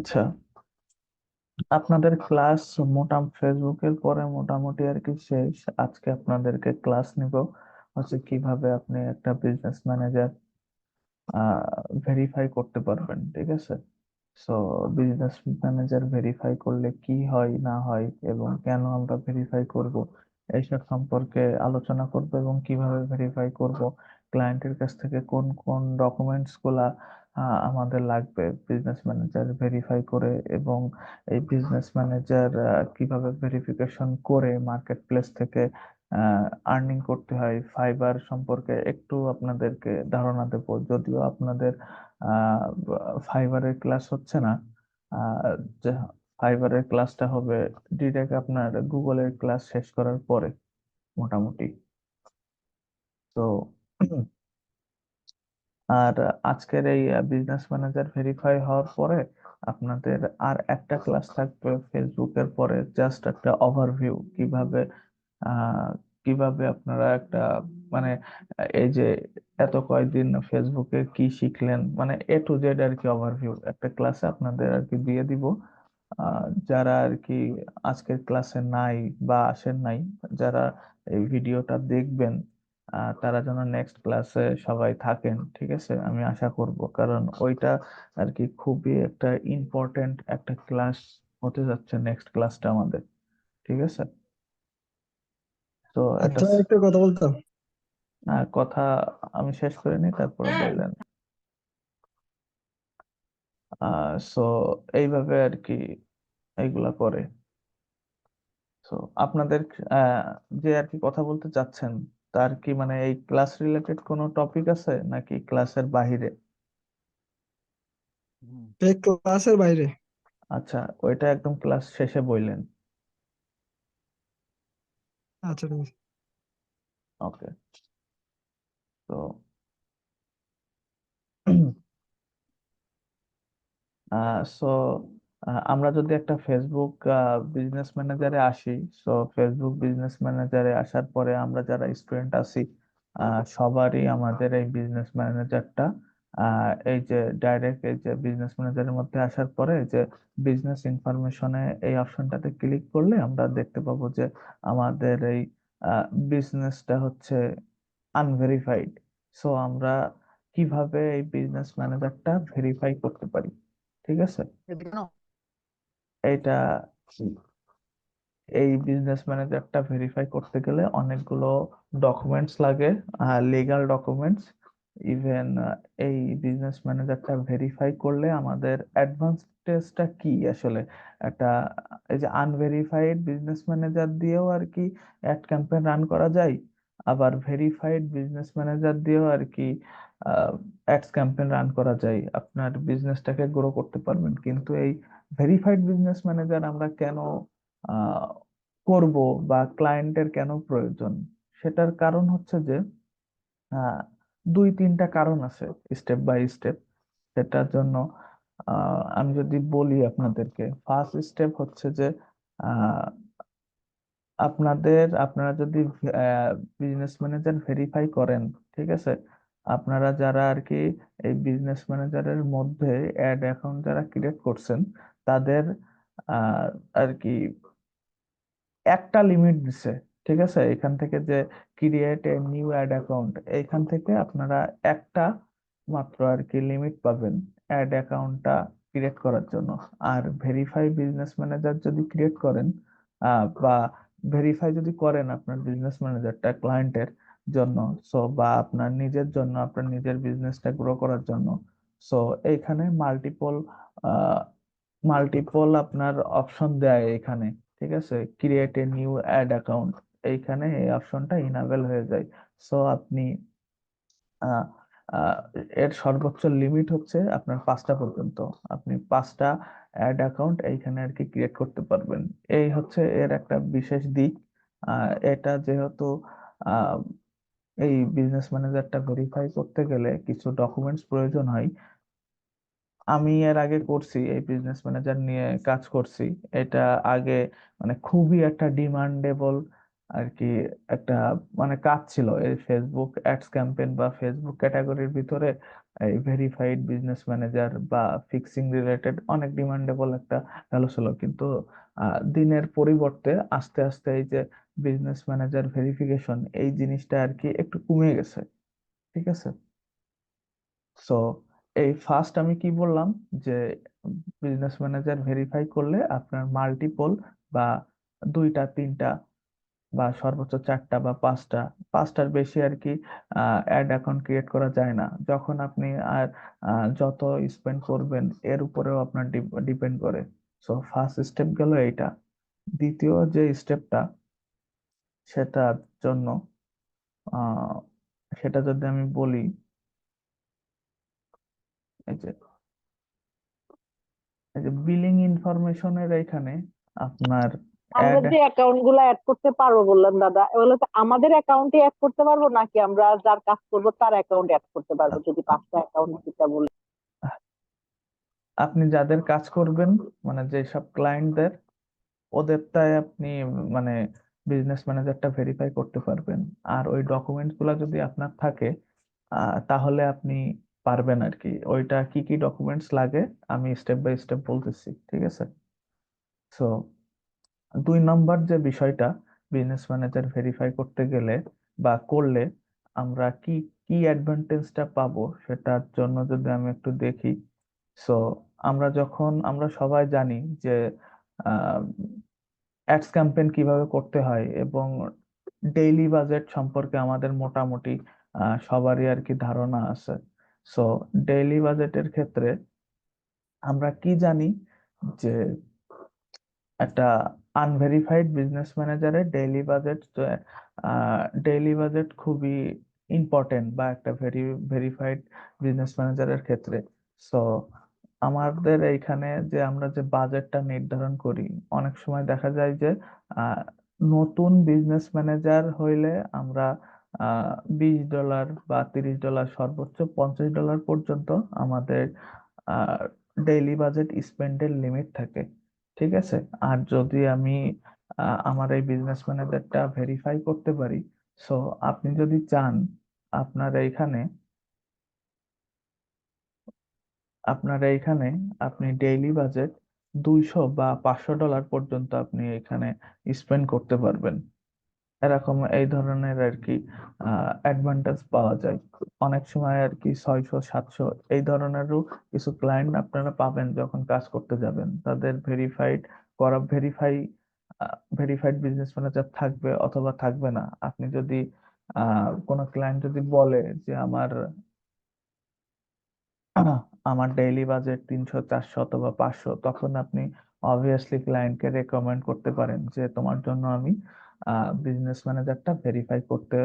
আচ্ছা, আপনাদের ক্লাস ফেসবুকের পরে মোটামুটি আর কি শেষ। আজকে আপনাদেরকে ক্লাস নিব হচ্ছে কিভাবে আপনি একটা বিজনেস ম্যানেজার ভেরিফাই করতে পারবেন, ঠিক আছে? সো বিজনেস ম্যানেজার ভেরিফাই করলে কি হয় না হয় এবং কেন আমরা ভেরিফাই করব, এইসব সম্পর্কে আলোচনা করব এবং কিভাবে ভেরিফাই করব, ক্লায়েন্টের কাছ থেকে কোন কোন ডকুমেন্টস গুলা আমাদের লাগবে বিজনেস ম্যানেজার ভেরিফাই করে, এবং এই বিজনেস ম্যানেজার কিভাবে ভেরিফিকেশন করে মার্কেট প্লেস থেকে আর্নিং করতে হয়, ফাইবার সম্পর্কে একটু আপনাদেরকে ধারণা দেব। যদিও আপনাদের ফাইবারের ক্লাস হচ্ছে না, আহ, যে ফাইবারের ক্লাসটা হবে ডিরেক্ট আপনার গুগলের ক্লাস শেষ করার পরে মোটামুটি। তো আর আজকের এই বিজনেস ম্যানেজার ভেরিফাই হওয়ার পরে আপনাদের আর একটা ক্লাস থাকবে ফেসবুকের পরে, জাস্ট একটা ওভারভিউ কিভাবে আহ কিভাবে আপনারা একটা মানে এই যে এত কয়েকদিন ফেসবুকে কি শিখলেন, মানে A to Z আর কি ওভারভিউ একটা ক্লাসে আপনাদের আর কি দিয়ে দিব। যারা আর কি আজকের ক্লাসে নাই বা আসেন নাই, যারা এই ভিডিওটা দেখবেন, তারা যেন নেক্সট ক্লাসে সবাই থাকেন, ঠিক আছে? আমি আশা করব, কারণ ওইটা আর কি খুবই একটা ইম্পর্টেন্ট একটা ক্লাস হতে যাচ্ছে নেক্সট ক্লাসটা আমাদের, ঠিক আছে? তো একটা আচ্ছা, একটা কথা বলতাম। কথা আমি শেষ করে নিই, তারপরে বললেন। সো এইভাবে আর কি এইগুলা করে। তো আপনাদের আহ, যে আর কি কথা বলতে চাচ্ছেন, তার কি মানে এই ক্লাস রিলেটেড কোনো টপিক আছে নাকি ক্লাসের বাহিরে? এই ক্লাসের বাইরে। আচ্ছা, ওইটা একদম ক্লাস শেষে বললেন। আচ্ছা, ঠিক আছে। ওকে। তো সো আমরা যদি একটা ফেসবুক বিজনেস ম্যানেজারে আসি, সো ফেসবুক বিজনেস ম্যানেজারে আসার পরে আমরা যারা স্টুডেন্ট আছি, সবারই আমাদের এই বিজনেস ম্যানেজারটা এই যে ডাইরেক্ট এই যে বিজনেস ম্যানেজারের মধ্যে আসার পরে এই যে বিজনেস ইনফরমেশনে এই অপশনটাতে ক্লিক করলে আমরা দেখতে পাবো যে আমাদের এই বিজনেসটা হচ্ছে আনভেরিফাইড। সো আমরা কিভাবে এই বিজনেস ম্যানেজারটা ভেরিফাই করতে পারি, ঠিক আছে? এদিকে নাও। এইটা এই বিজনেস ম্যানেজারটা ভেরিফাই করতে গেলে অনেকগুলো ডকুমেন্টস লাগে, লিগ্যাল ডকুমেন্টস। ইভেন এই বিজনেস ম্যানেজারটা ভেরিফাই করলে আমাদের অ্যাডভান্টেজটা কি আসলে, একটা এই যে আনভেরিফাইড বিজনেস ম্যানেজার দিয়েও আর কি অ্যাড ক্যাম্পেইন রান করা যায়, আবার ভেরিফাইড বিজনেস ম্যানেজার দিয়েও আর কি অ্যাডস ক্যাম্পেইন রান করা যায়, আপনার বিজনেসটাকে গ্রো করতে পারবেন। কিন্তু এই ভেরিফাইড বিজনেস ম্যানেজার আমরা কেন আহ, করব বা ক্লায়েন্টের কেন প্রয়োজন, সেটার কারণ হচ্ছে যে আহ, দুই তিনটা কারণ আছে, স্টেপ বাই স্টেপ। সেটার জন্য আমি যদি বলি আপনাদেরকে, ফার্স্ট স্টেপ হচ্ছে যে আহ, আপনারা যদি বিজনেস ম্যানেজার ভেরিফাই করেন, ঠিক আছে, আপনারা যারা আর কি এই বিজনেস ম্যানেজারের মধ্যে অ্যাড অ্যাকাউন্ট যারা ক্রিয়েট করছেন, তাদের আহ, আর কি একটা লিমিট দিছে, ঠিক আছে? এখান থেকে যে create a new ad account, এইখান থেকে আপনারা একটা মাত্র আর কি লিমিট পাবেন অ্যাড অ্যাকাউন্টটা ক্রিয়েট করার জন্য। আর ভেরিফাই বিজনেস ম্যানেজার যদি ক্রিয়েট করেন বা ভেরিফাই যদি করেন আপনার বিজনেস ম্যানেজারটা ক্লায়েন্টের জন্য, সো বা আপনার নিজের জন্য, আপনার নিজের বিজনেসটা গ্রো করার জন্য, সো এইখানে মাল্টিপল আপনার অপশন দেয় এখানে, ঠিক আছে? Create a new ad account, এইখানে এই অপশনটা ইনাবেল হয়ে যায়। সো আপনি আহ, আহ, এর সর্বোচ্চ লিমিট হচ্ছে আপনার 5টা পর্যন্ত, আপনি 5টা অ্যাড অ্যাকাউন্ট এইখানে আর কি ক্রিয়েট করতে পারবেন। এই হচ্ছে এর একটা বিশেষ দিক। এটা যেহেতু আহ, এই বিজনেস ম্যানেজারটা ভেরিফাই করতে গেলে কিছু ডকুমেন্টস প্রয়োজন হয়। আমি এর আগে করছি, এই বিজনেস ম্যানেজার নিয়ে কাজ করছি। এটা আগে মানে খুবই একটা ডিমান্ডেবল আর কি একটা মানে কাজ ছিল এই ফেসবুক অ্যাডস ক্যাম্পেইন বা ফেসবুক ক্যাটাগরির ভিতরে এই ভেরিফাইড বিজনেস ম্যানেজার বা ফিক্সিং রিলেটেড অনেক ডিমান্ডেবল একটা ভ্যালু ছিল, কিন্তু দিনের পরিবর্তে আস্তে আস্তে এই যে বিজনেস ম্যানেজার ভেরিফিকেশন এই জিনিসটা আর কি একটু কমে গেছে। ঠিক আছে। সো এই ফার্স্ট আমি কি বললাম যে বিজনেস ম্যানেজার ভেরিফাই করলে আপনার মাল্টিপল বা দুইটা তিনটা বা সর্বোচ্চ চারটা বা পাঁচটা, পাঁচটার বেশি আর কি অ্যাড অ্যাকাউন্ট ক্রিয়েট করা যায় না। যখন আপনি আর যত স্পেন্ড করবেন এর উপরেও আপনার ডিপেন্ড করে। সো ফার্স্ট স্টেপ গেল এইটা। দ্বিতীয় যে স্টেপটা সেটার জন্য আহ সেটা যদি আমি বলি, এই যে বিলিং ইনফরমেশনের এখানে আপনার আমরা অ্যাড। যে অ্যাকাউন্ট গুলো অ্যাড করতে পারবো বললেন দাদা, এগুলো তো আমাদের অ্যাকাউন্টে অ্যাড করতে পারবো নাকি আমরা যার কাজ করবো তার অ্যাকাউন্টে অ্যাড করতে পারবো? যদি 5টা অ্যাকাউন্ট দিতে বলি। আপনি যাদের কাজ করবেন মানে যেসব ক্লায়েন্টদের ওদেরটাই আপনি মানে বিজনেস ম্যানেজারটা ভেরিফাই করতে পারবেন। আর ওই ডকুমেন্টস গুলা যদি আপনার থাকে তাহলে আপনি পারবেন আর কি। ওইটা কি কি ডকুমেন্টস লাগে আমি স্টেপ বাই স্টেপ বলতেছি, ঠিক আছে। সো 2 নম্বর যে বিষয়টা, বিজনেস ম্যানেজার ভেরিফাই করতে গেলে বা করলে আমরা কি কি অ্যাডভান্টেজটা পাবো সেটার জন্য যদি আমি একটু দেখি। সো আমরা সবাই জানি যে অ্যাডস ক্যাম্পেইন কিভাবে করতে হয় এবং ডেইলি বাজেট সম্পর্কে আমাদের মোটামুটি সবারই আর কি ধারণা আছে। সো ডেইলি বাজেটের ক্ষেত্রে আমরা কি জানি যে একটা আনভেরিফাইড বিজনেস ম্যানেজারের ডেইলি বাজেট খুবই ইম্পর্টেন্ট বা একটা ভেরিফাইড বিজনেস ম্যানেজারের ক্ষেত্রে। সো আমাদের এইখানে যে আমরা যে বাজেটটা নির্ধারণ করি, অনেক সময় দেখা যায় যে আহ, নতুন বিজনেস ম্যানেজার হইলে আমরা $20 বা $30, সর্বোচ্চ $50 পর্যন্ত আমাদের ডেইলি বাজেট স্পেন্ডের লিমিট থাকে। ঠিক আছে। আর যদি আমি আমার এই বিজনেস ম্যানেজারটা ভেরিফাই করতে পারি, সো আপনি যদি চান আপনার এইখানে আপনার এইখানে আপনি ডেইলি বাজেট $200 বা $500 পর্যন্ত আপনি এখানে স্পেন্ড করতে পারবেন। এরকম এই ধরনের আর কি অ্যাডভান্টেজ পাওয়া যায়। অনেক সময় আর কি 600 700 এই ধরনেরও কিছু ক্লায়েন্ট আপনারা পাবেন যখন কাজ করতে যাবেন। তাদের করা ভেরিফাইড বিজনেস ম্যানেজার থাকবে অথবা থাকবে না। আপনি যদি কোনো ক্লায়েন্ট যদি বলে যে আমার ডেইলি বাজেট 300 400 অথবা 500, তখন আপনি অবভিয়াসলি ক্লায়েন্টকে রেকমেন্ড করতে পারেন যে তোমার জন্য আমি বিজনেস ম্যানেজারটা ভেরিফাই করতে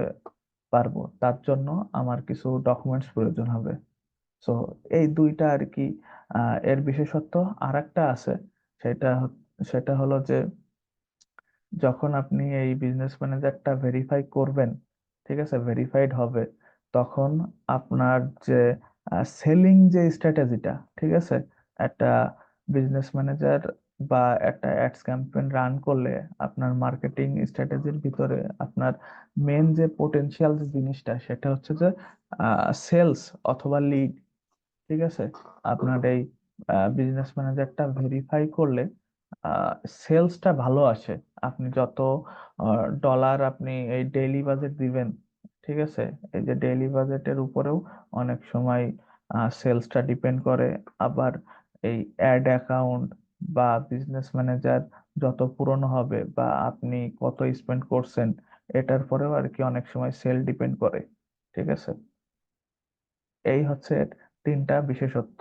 পারবো, তার জন্য আমার কিছু ডকুমেন্টস প্রয়োজন হবে। সো এই দুইটা আর কি এর বিশেষত্ব। আর একটা আছে, সেটা হলো যে যখন আপনি এই বিজনেস ম্যানেজারটা ভেরিফাই করবেন, ঠিক আছে, ভেরিফাইড হবে, তখন আপনার যে সেলিং যে স্ট্র্যাটেজিটা, ঠিক আছে, একটা বিজনেস ম্যানেজার বা একটা অ্যাডস ক্যাম্পেইন রান করলে আপনার মার্কেটিং স্ট্র্যাটেজির ভিতরে আপনার মেন যে পোটেনশিয়াল যে জিনিসটা সেটা হচ্ছে যে সেলস অথবা লিড। ঠিক আছে। আপনার এই বিজনেস ম্যানেজারটা ভেরিফাই করলে সেলসটা ভালো আসে। আপনি যত ডলার আপনি এই ডেইলি বাজেট দিবেন, ঠিক আছে, এই যে ডেইলি বাজেটের উপরেও অনেক সময় সেলসটা ডিপেন্ড করে। আবার এই অ্যাড অ্যাকাউন্ট বা বিজনেস ম্যানেজার যত পুরনো হবে বা আপনি কত স্পেন্ড করছেন এটার পরেও আর কি অনেক সময় সেল ডিপেন্ড করে। ঠিক আছে। এই হচ্ছে 3টা বিশেষত্ব।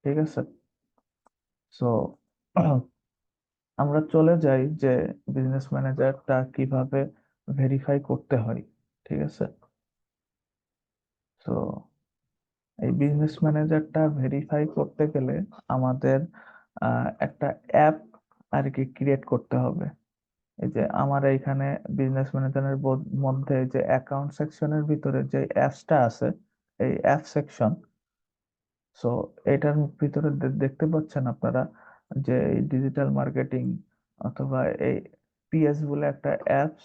ঠিক আছে। সো আমরা চলে যাই যে বিজনেস ম্যানেজারটা কিভাবে ভেরিফাই করতে হয়। ঠিক আছে। তো এই বিজনেস ম্যানেজারটা ভেরিফাই করতে গেলে আমাদের একটা অ্যাপ আর কি ক্রিয়েট করতে হবে। এই যে আমার এইখানে বিজনেস ম্যানেজারের মধ্যে যে অ্যাকাউন্ট সেকশনের ভিতরে যে অ্যাপসটা আছে, এই অ্যাপ সেকশন। সো এটার ভিতরে দেখতে পাচ্ছেন আপনারা যে ডিজিটাল মার্কেটিং অথবা এই পিএস বলে একটা অ্যাপস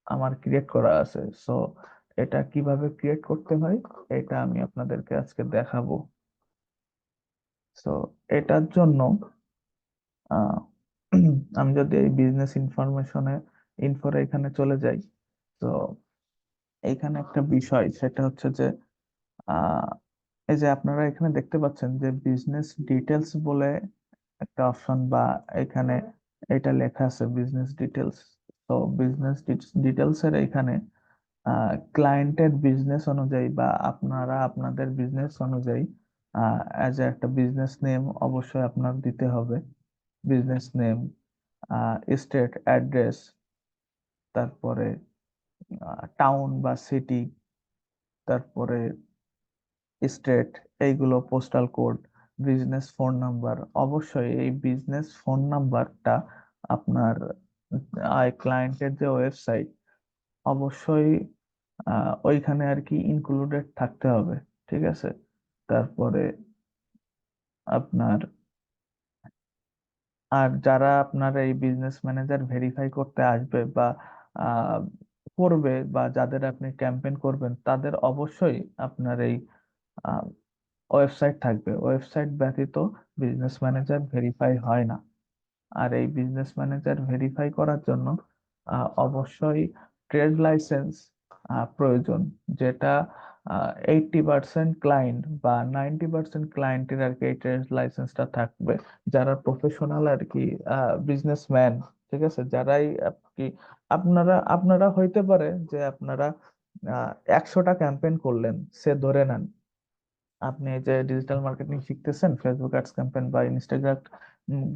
আমার ক্রিয়েট করা আছে। সো এটা কিভাবে ক্রিয়েট করতে হয় এটা আমি আপনাদেরকে আজকে দেখাবো। সো এটার জন্য আহ, আমি যদি এই বিজনেস ইনফোর এখানে চলে যাই, তো এইখানে একটা বিষয় সেটা হচ্ছে যে আহ, এই যে আপনারা এখানে দেখতে পাচ্ছেন যে বিজনেস ডিটেলস বলে একটা অপশন, বা এখানে এটা লেখা আছে বিজনেস ডিটেলস। তো বিজনেস ডিটেলস এর এখানে ক্লায়েন্টের বিজনেস অনুযায়ী বা আপনারা আপনাদের বিজনেস অনুযায়ী অ্যাজ একটা বিজনেস নেম অবশ্যই আপনার দিতে হবে। বিজনেস নেম, স্টেট অ্যাড্রেস, তারপরে টাউন বা সিটি, তারপরে স্টেট, এইগুলো postal code, business phone number. অবশ্যই এই বিজনেস ফোন নাম্বারটা আপনার ক্লায়েন্টের যে ওয়েবসাইট অবশ্যই ওইখানে আর কি ইনক্লুডেড থাকতে হবে। ঠিক আছে, তারপরে আপনার আর যারা আপনার এই বিজনেস ম্যানেজার ভেরিফাই করতে আসবে বা আহ, করবে, বা যাদের আপনি ক্যাম্পেইন করবেন, তাদের অবশ্যই আপনার এই ওয়েবসাইট থাকবে। ওয়েবসাইট ব্যতীত বিজনেস ম্যানেজার ভেরিফাই হয় না। আর এই বিজনেস ম্যানেজার ভেরিফাই করার জন্য অবশ্যই ট্রেড লাইসেন্স প্রয়োজন, যেটা 80% ক্লায়েন্ট বা 90% ক্লায়েন্টের আর কি এই ট্রেড লাইসেন্সটা থাকবে, যারা প্রফেশনাল আর কি বিজনেসম্যান। ঠিক আছে, যারাই আর কি আপনারা আপনারা হইতে পারে যে আপনারা 100টা ক্যাম্পেইন করলেন, সে ধরে নেন আপনি এই যে ডিজিটাল মার্কেটিং শিখতেছেন, ফেসবুক অ্যাডস ক্যাম্পেইন বা Instagram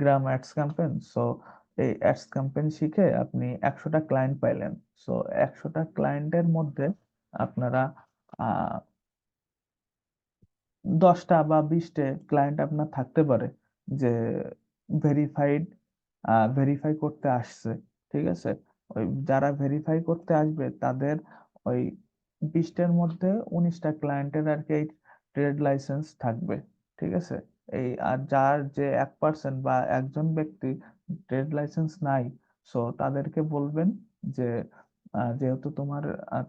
gram ads campaign. So এই অ্যাডস ক্যাম্পেইন শিখে আপনি 100টা ক্লায়েন্ট পাইলেন। সো 100টা ক্লায়েন্টের মধ্যে আপনারা আহ 10টা বা 20টে ক্লায়েন্ট আপনার থাকতে পারে যে ভেরিফাইড ভেরিফাই করতে আসছে। ঠিক আছে, ওই যারা ভেরিফাই করতে আসবে তাদের ওই 20টার মধ্যে 19টা ক্লায়েন্টের আর কি এই ট্রেড লাইসেন্স থাকবে। ঠিক আছে, এই আর যার যে 1% বা একজন ব্যক্তি ট্রেড লাইসেন্স নাই, সো তাদেরকে বলবেন যে যেহেতু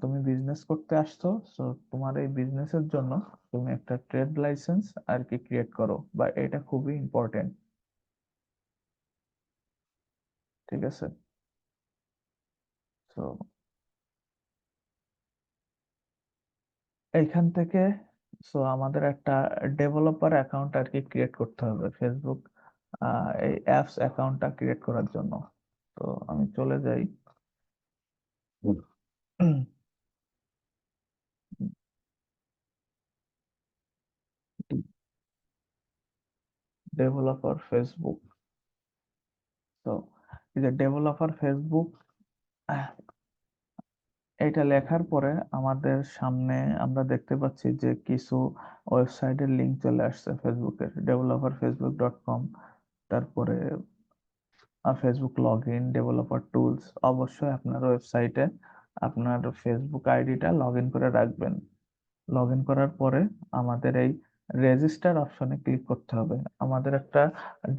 তুমি বিজনেস করতে আসছো, সো তোমার এই বিজনেসের জন্য তুমি একটা ট্রেড লাইসেন্স আর কি ক্রিয়েট করো, বা এটা খুবই ইম্পর্টেন্ট। ঠিক আছে, তো এইখান থেকে আমাদের একটা ডেভেলপার অ্যাকাউন্ট আর কি ক্রিয়েট করতে হবে ফেসবুক এই অ্যাপস অ্যাকাউন্টটা ক্রিয়েট করার জন্য। তো আমি চলে যাই ডেভেলপার ফেসবুক। তো এই যে ডেভেলপার ফেসবুক, এটা লেখার পরে আমাদের সামনে আমরা দেখতে পাচ্ছি যে কিছু ওয়েবসাইটের লিংক চলে আসছে ফেসবুকের, developerfacebook.com, তারপরে Facebook log in, developer tools. অবশ্যই আপনার ওয়েবসাইটে আপনার ফেসবুক আইডিটা লগ ইন করে রাখবেন। লগ ইন করার পরে আমাদের এই রেজিস্টার অপশনে ক্লিক করতে হবে। আমাদের একটা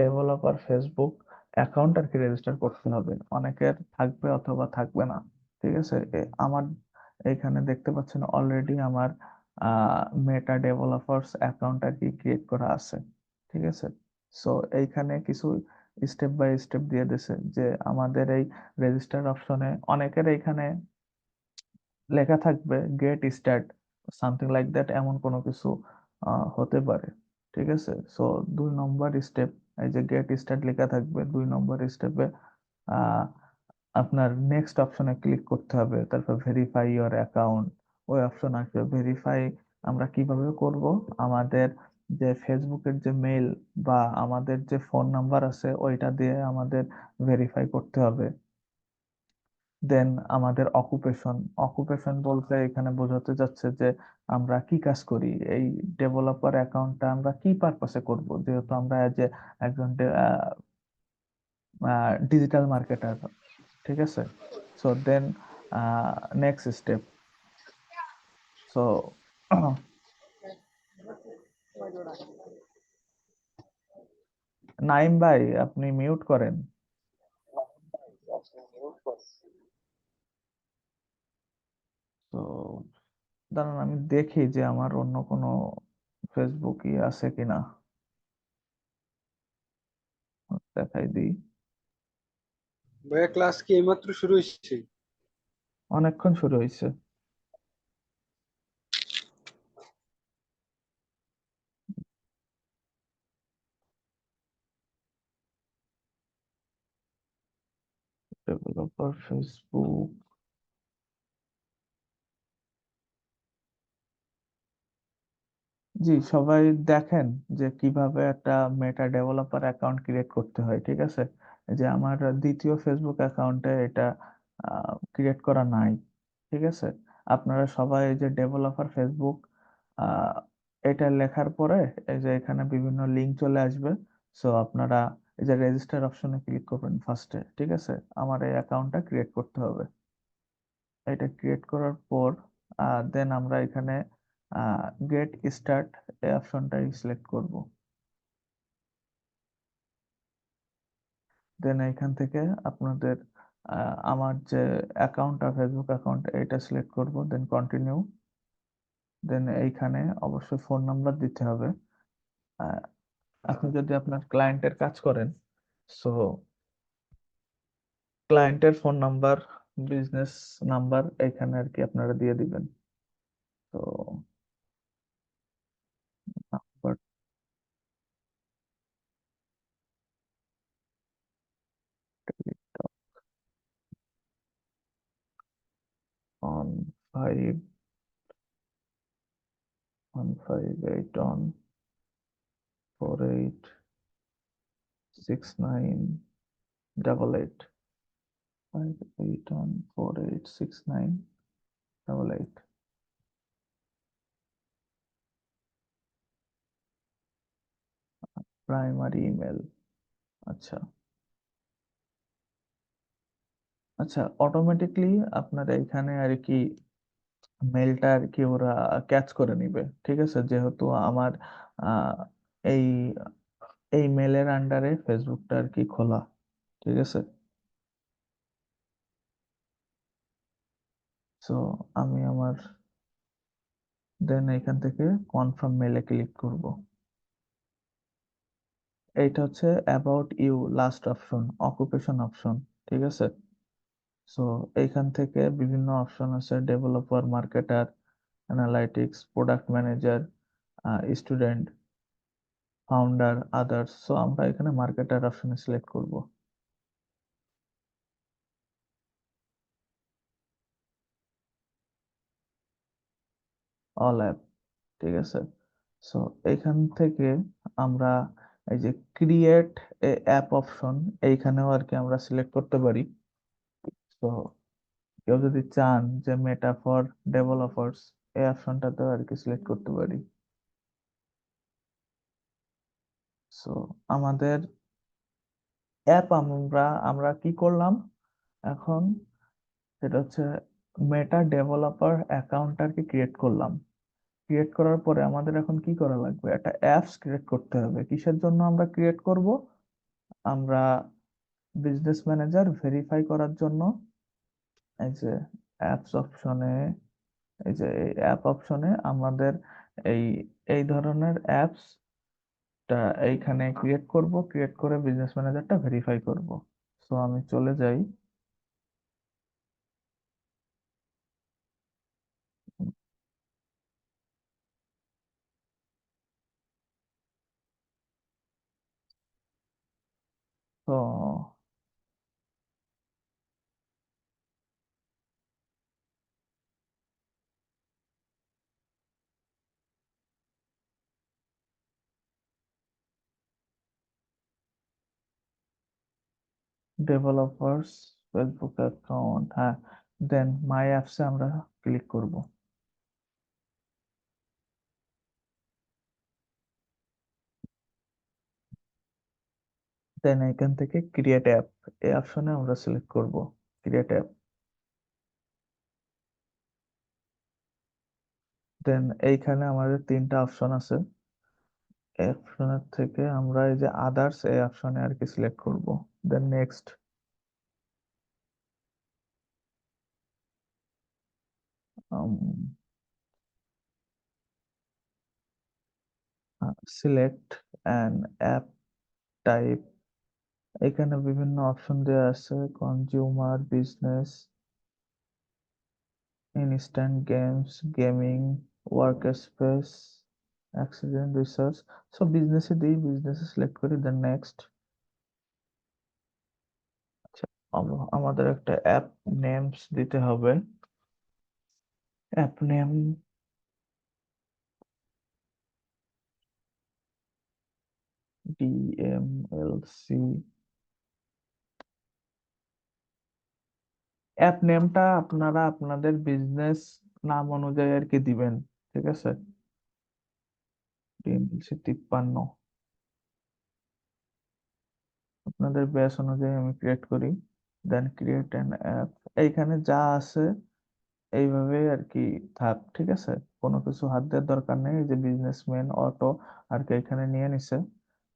ডেভেলপার ফেসবুক অ্যাকাউন্ট আর কি রেজিস্টার করতে হবে, অনেকের থাকবে অথবা থাকবে না। ঠিক আছে, আমার এখানে দেখতে পাচ্ছেন অলরেডি আমার মেটা ডেভেলপার্স অ্যাকাউন্ট আর কি ক্রিয়েট করা আছে। ঠিক আছে, সো এইখানে কিছু স্টেপ বাই স্টেপ দিয়ে দিছে যে আমাদের এই রেজিস্টার অপশনে অনেকের এইখানে লেখা থাকবে get start, something like that, এমন কোনো কিছু হতে পারে। ঠিক আছে, সো 2 নম্বর স্টেপ, এই যে গেট স্টার্ট লেখা থাকবে, 2 নম্বর স্টেপে আপনার নেক্সট অপশনে ক্লিক করতে হবে, তারপর ভেরিফাই ইওর অ্যাকাউন্ট, ওই অপশন আসবে। ভেরিফাই আমরা কিভাবে করব, আমাদের যে ফেসবুকের যে মেইল বা আমাদের যে ফোন নাম্বার আছে ওইটা দিয়ে আমাদের ভেরিফাই করতে হবে। দেন আমাদের অকুপেশন, অকুপেশন বলতে এখানে বোঝাতে যাচ্ছে যে আমরা কি কাজ করি, এই ডেভেলপার অ্যাকাউন্টটা আমরা কি পারপাসে করব, যেহেতু আমরা যে একজন ডিজিটাল মার্কেটার। ঠিক আছে, so then next step. So Naim ভাই, আপনি মিউট করেন। তো দাঁড়ান আমি দেখি যে আমার অন্য কোনো ফেসবুকই আছে কিনা, দেখাই দিই। ভাইয়া ক্লাস কি এইমাত্র শুরু হয়েছে? অনেকক্ষণ শুরু হয়েছে। ডেভেলপার ফেসবুক, জি সবাই দেখেন যে কিভাবে একটা মেটা ডেভেলপার অ্যাকাউন্ট ক্রিয়েট করতে হয়, ঠিক আছে। এই যে আমার দ্বিতীয় ফেসবুক অ্যাকাউন্টে এটা ক্রিয়েট করা নাই, ঠিক আছে। আপনারা সবাই এই যে ডেভেলপার ফেসবুক এটা লেখার পরে এই যে এখানে বিভিন্ন লিঙ্ক চলে আসবে। সো আপনারা এই যে রেজিস্টার অপশনে ক্লিক করবেন ফার্স্টে, ঠিক আছে। আমার এই অ্যাকাউন্টটা ক্রিয়েট করতে হবে। এটা ক্রিয়েট করার পর দেন আমরা এখানে গেট স্টার্ট এই অপশনটাই সিলেক্ট করব। দেন এখান থেকে আপনাদের আমার যে অ্যাকাউন্টটা ফেসবুক অ্যাকাউন্ট এটা সিলেক্ট করব, দেন কন্টিনিউ। দেন এইখানে অবশ্যই ফোন নাম্বার দিতে হবে। আহ, আপনি যদি আপনার ক্লায়েন্টের কাজ করেন, সো ক্লায়েন্টের ফোন নাম্বার, বিজনেস নাম্বার এখানে আর কি আপনারা দিয়ে দিবেন। তো নাম্বার অন 5158 5814869888 প্রাইমারি ইমেল। আচ্ছা আচ্ছা, অটোমেটিকলি আপনার এখানে আর কি মেলটা আর কি ওরা ক্যাচ করে নিবে, ঠিক আছে। যেহেতু আমার আহ, এই এই মেলের আন্ডারে ফেসবুকটা আর কি খোলা, ঠিক আছে। সো আমি আমার দেন এখান থেকে কনফার্ম মেলে ক্লিক করব। এইটা হচ্ছে about you last option, occupation option, ঠিক আছে। সো এইখান থেকে বিভিন্ন অপশন আছে, developer, marketer, analytics, product manager, student, founder, others. So আমরা এখানে মার্কেটার অপশনে সিলেক্ট করব। অল অ্যাপ, ঠিক আছে। সো এখান থেকে আমরা এই যে ক্রিয়েট এ অ্যাপ অপশন এইখানেও আর কি আমরা সিলেক্ট করতে পারি। তো কেউ যদি চান যে মেটা ফর ডেভেলপার্স এই অপশনটাতেও আর কি সিলেক্ট করতে পারি। সো আমাদের অ্যাপ আমরা আমরা কি করলাম এখন, সেটা হচ্ছে মেটা ডেভেলপার অ্যাকাউন্ট আর কি ক্রিয়েট করলাম। ক্রিয়েট করার পরে আমাদের এখন কি করা লাগবে, একটা অ্যাপস ক্রিয়েট করতে হবে। কিসের জন্য আমরা ক্রিয়েট করব, আমরা বিজনেস ম্যানেজার ভেরিফাই করার জন্য এই যে অ্যাপস অপশনে, এই যে এই অ্যাপ অপশনে আমাদের এই এই ধরনের অ্যাপস টা এইখানে ক্রিয়েট করব, ক্রিয়েট করে বিজনেস ম্যানেজারটা ভেরিফাই করব। সো আমি চলে যাই। তো ডেভেলপার্স ফেসবুক অ্যাকাউন্ট, হ্যাঁ, দেন মাই অ্যাপসে আমরা ক্লিক করব। দেন এখান থেকে ক্রিয়েট অ্যাপ এই অপশনে আমরা সিলেক্ট করব, ক্রিয়েট অ্যাপ। দেন এইখানে আমাদের তিনটা অপশন আছে, এই অপশনের থেকে আমরা এই যে আদার্স এই অপশনে আর কি সিলেক্ট করব। Then next. Select an app type, এখানে বিভিন্ন অপশন দেওয়া আছে, consumer, business, instant games, gaming, work space, accident, research. So বিজনেসে দিই, বিজনেসে সিলেক্ট করি, দেন নেক্সট। আচ্ছা, আমাদের একটা অ্যাপ নেমস দিতে হবে। App name ডিএমএলসি। অ্যাপ নেমটা আপনারা আপনাদের বিজনেস নাম অনুযায়ী আর কি দিবেন, ঠিক আছে। ডিএমএলসি 53 আপনাদের ব্যাচ অনুযায়ী আমি ক্রিয়েট করি, দেন ক্রিয়েট অ্যান অ্যাপ। এইখানে যা আছে এইভাবে আর কি থাক, ঠিক আছে। কোনো কিছু হাত দেওয়ার দরকার নেই, এই যে বিজনেসম্যান অটো আর কি এখানে নিয়ে নিছে।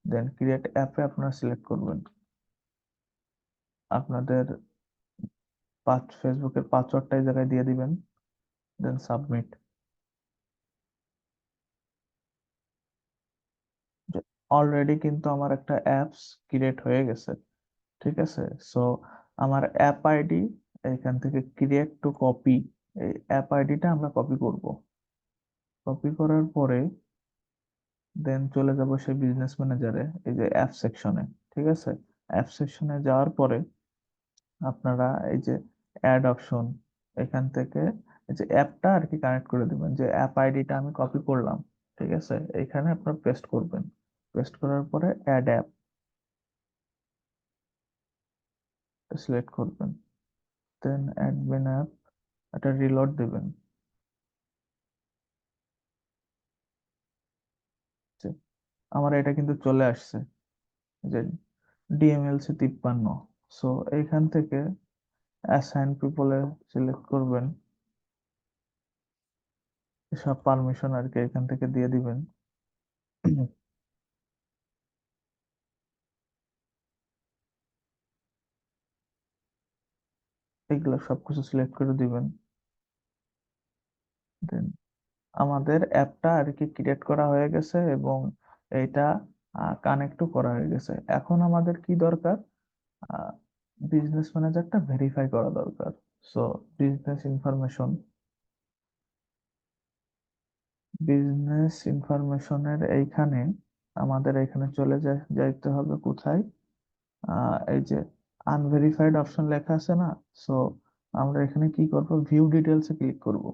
দেন ক্রিয়েট অ্যাপে আপনারা সিলেক্ট করবেন আপনাদের ফেসবুকের পাসওয়ার্ডটা এই জায়গায় দিয়ে দিবেন, দেন সাবমিট। অলরেডি কিন্তু আমার একটা অ্যাপস ক্রিয়েট হয়ে গেছে, ঠিক আছে। সো আমার অ্যাপ আইডি এখান থেকে ক্রিয়েট টু কপি, এই অ্যাপ আইডিটা আমরা কপি করব। কপি করার পরে দেন চলে যাব সেই বিজনেস ম্যানেজারে, এই যে অ্যাপ সেকশনে, ঠিক আছে। অ্যাপ সেকশনে যাওয়ার পরে আপনারা এই যে অ্যাড অপশন, এখান থেকে এই যে অ্যাপটা আর কি কানেক্ট করে দিবেন, যে অ্যাপ আইডিটা আমি কপি করলাম, ঠিক আছে। এখানে আপনারা পেস্ট করবেন, পেস্ট করার পরে অ্যাড অ্যাপ সিলেক্ট করবেন, দেন অ্যাডমিন অ্যাপ, এটা রিলোড দিবেন। যে আমার এটা কিন্তু চলে আসছে যে ডিএমএলসি 53। সো এইখান থেকে অ্যাসাইন পিপলে সিলেক্ট করবেন, সব পারমিশন আর কি এখান থেকে দিয়ে দিবেন। এগুলো সবকিছু সিলেক্ট করে দিবেন। দেন আমাদের অ্যাপটা আর কি ক্রিয়েট করা হয়ে গেছে এবং এইটা কানেক্টও করা হয়ে গেছে। এখন আমাদের কি দরকার, বিজনেস ম্যানেজারটা ভেরিফাই করা দরকার। সো বিজনেস ইনফরমেশন, বিজনেস ইনফরমেশনের এইখানে আমাদের এখানে চলে যাইতে হবে কোথায়, এই যে আনভেরিফাইড অপশন লেখা আছে না। সো আমরা এখানে কি করব, ভিউ ডিটেলস এ ক্লিক করব।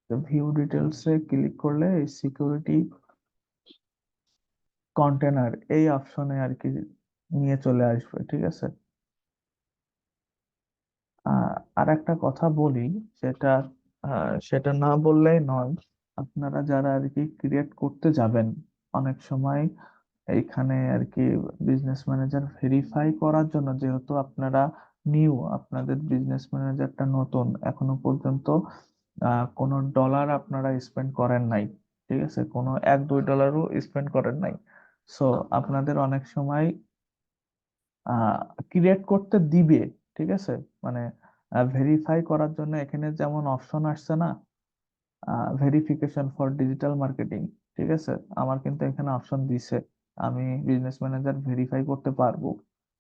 তো ভিউ ডিটেলস এ ক্লিক করলে এই সিকিউরিটি কন্টেনার এই অপশনে আর কি নিয়ে চলে আসবে, ঠিক আছে। আর একটা কথা বলি, সেটা সেটা না বললেই নয়। আপনারা যারা আর কি ক্রিয়েট করতে যাবেন, অনেক সময় এইখানে আর কি বিজনেস ম্যানেজার ভেরিফাই করার জন্য, যেহেতু আপনারা নিউ, আপনাদের বিজনেস ম্যানেজারটা নতুন, এখনো পর্যন্ত কোনো ডলার আপনারা স্পেন্ড করেন নাই, ঠিক আছে, কোনো 1-2 ডলারও স্পেন্ড করেন নাই। সো আপনাদের অনেক সময় ক্রিয়েট করতে দিবে, ঠিক আছে। মানে ভেরিফাই করার জন্য এখানে যেমন অপশন আসছে না, ভেরিফিকেশন ফর ডিজিটাল মার্কেটিং, ঠিক আছে। আমার কিন্তু এখানে অপশন দিছে, আমি বিজনেস ম্যানেজার ভেরিফাই করতে পারবো,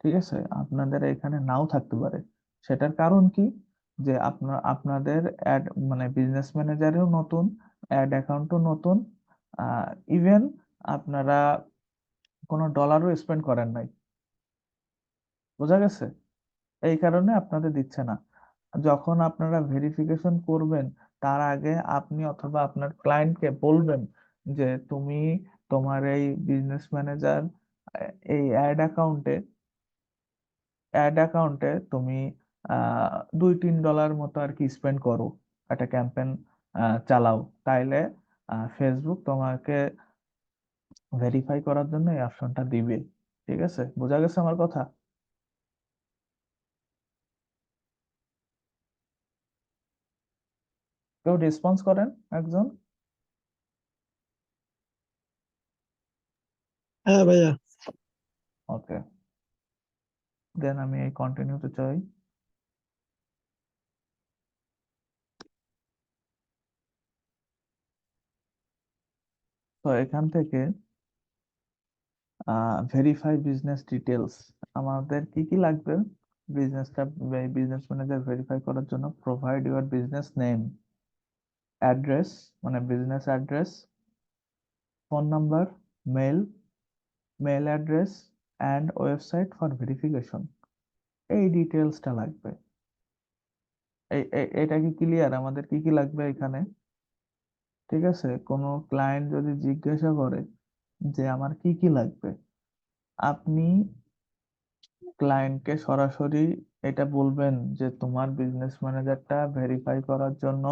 ঠিক আছে। আপনাদের এখানে নাও থাকতে পারে। সেটার কারণ কি, যে আপনাদের অ্যাড মানে বিজনেস ম্যানেজারেও নতুন, অ্যাড অ্যাকাউন্টও নতুন, ইভেন আপনারা কোনো ডলারও স্পেন্ড করেন নাই, বোঝা গেছে। এই কারণে আপনাদের দিচ্ছে না। যখন আপনারা ভেরিফিকেশন করবেন, তার আগে আপনি অথবা আপনার ক্লায়েন্টকে বলবেন যে তুমি তোমার এই বিজনেস ম্যানেজার এই অ্যাড অ্যাকাউন্টে তুমি 2-3 ডলার মতো আর কি স্পেন্ড করো, একটা ক্যাম্পেইন চালাও, তাইলে ফেসবুক তোমাকে ভেরিফাই করার জন্য এই অপশনটা দিবে, ঠিক আছে। বোঝা গেছে আমার কথা? কেউ রেসপন্স করেন একজন। হ্যাঁ ভাইয়া। ওকে, দেন আমি এই কন্টিনিউতে চাই। তো এখান থেকে ভেরিফাই বিজনেস ডিটেলস, আমাদের কি কি লাগবে বিজনেসটা, বিজনেস ম্যানেজার ভেরিফাই করার জন্য? Provide your business name, address মানে business address, phone number, mail, mail address and website for verification. এই ডিটেলসটা লাগবে। এটা কি ক্লিয়ার? আমাদের কি কি লাগবে এখানে? ঠিক আছে, কোনো ক্লায়েন্ট যদি জিজ্ঞাসা করে যে আমার কি কি লাগবে, আপনি ক্লায়েন্টকে সরাসরি এটা বলবেন যে তোমার বিজনেস ম্যানেজারটা ভেরিফাই করার জন্য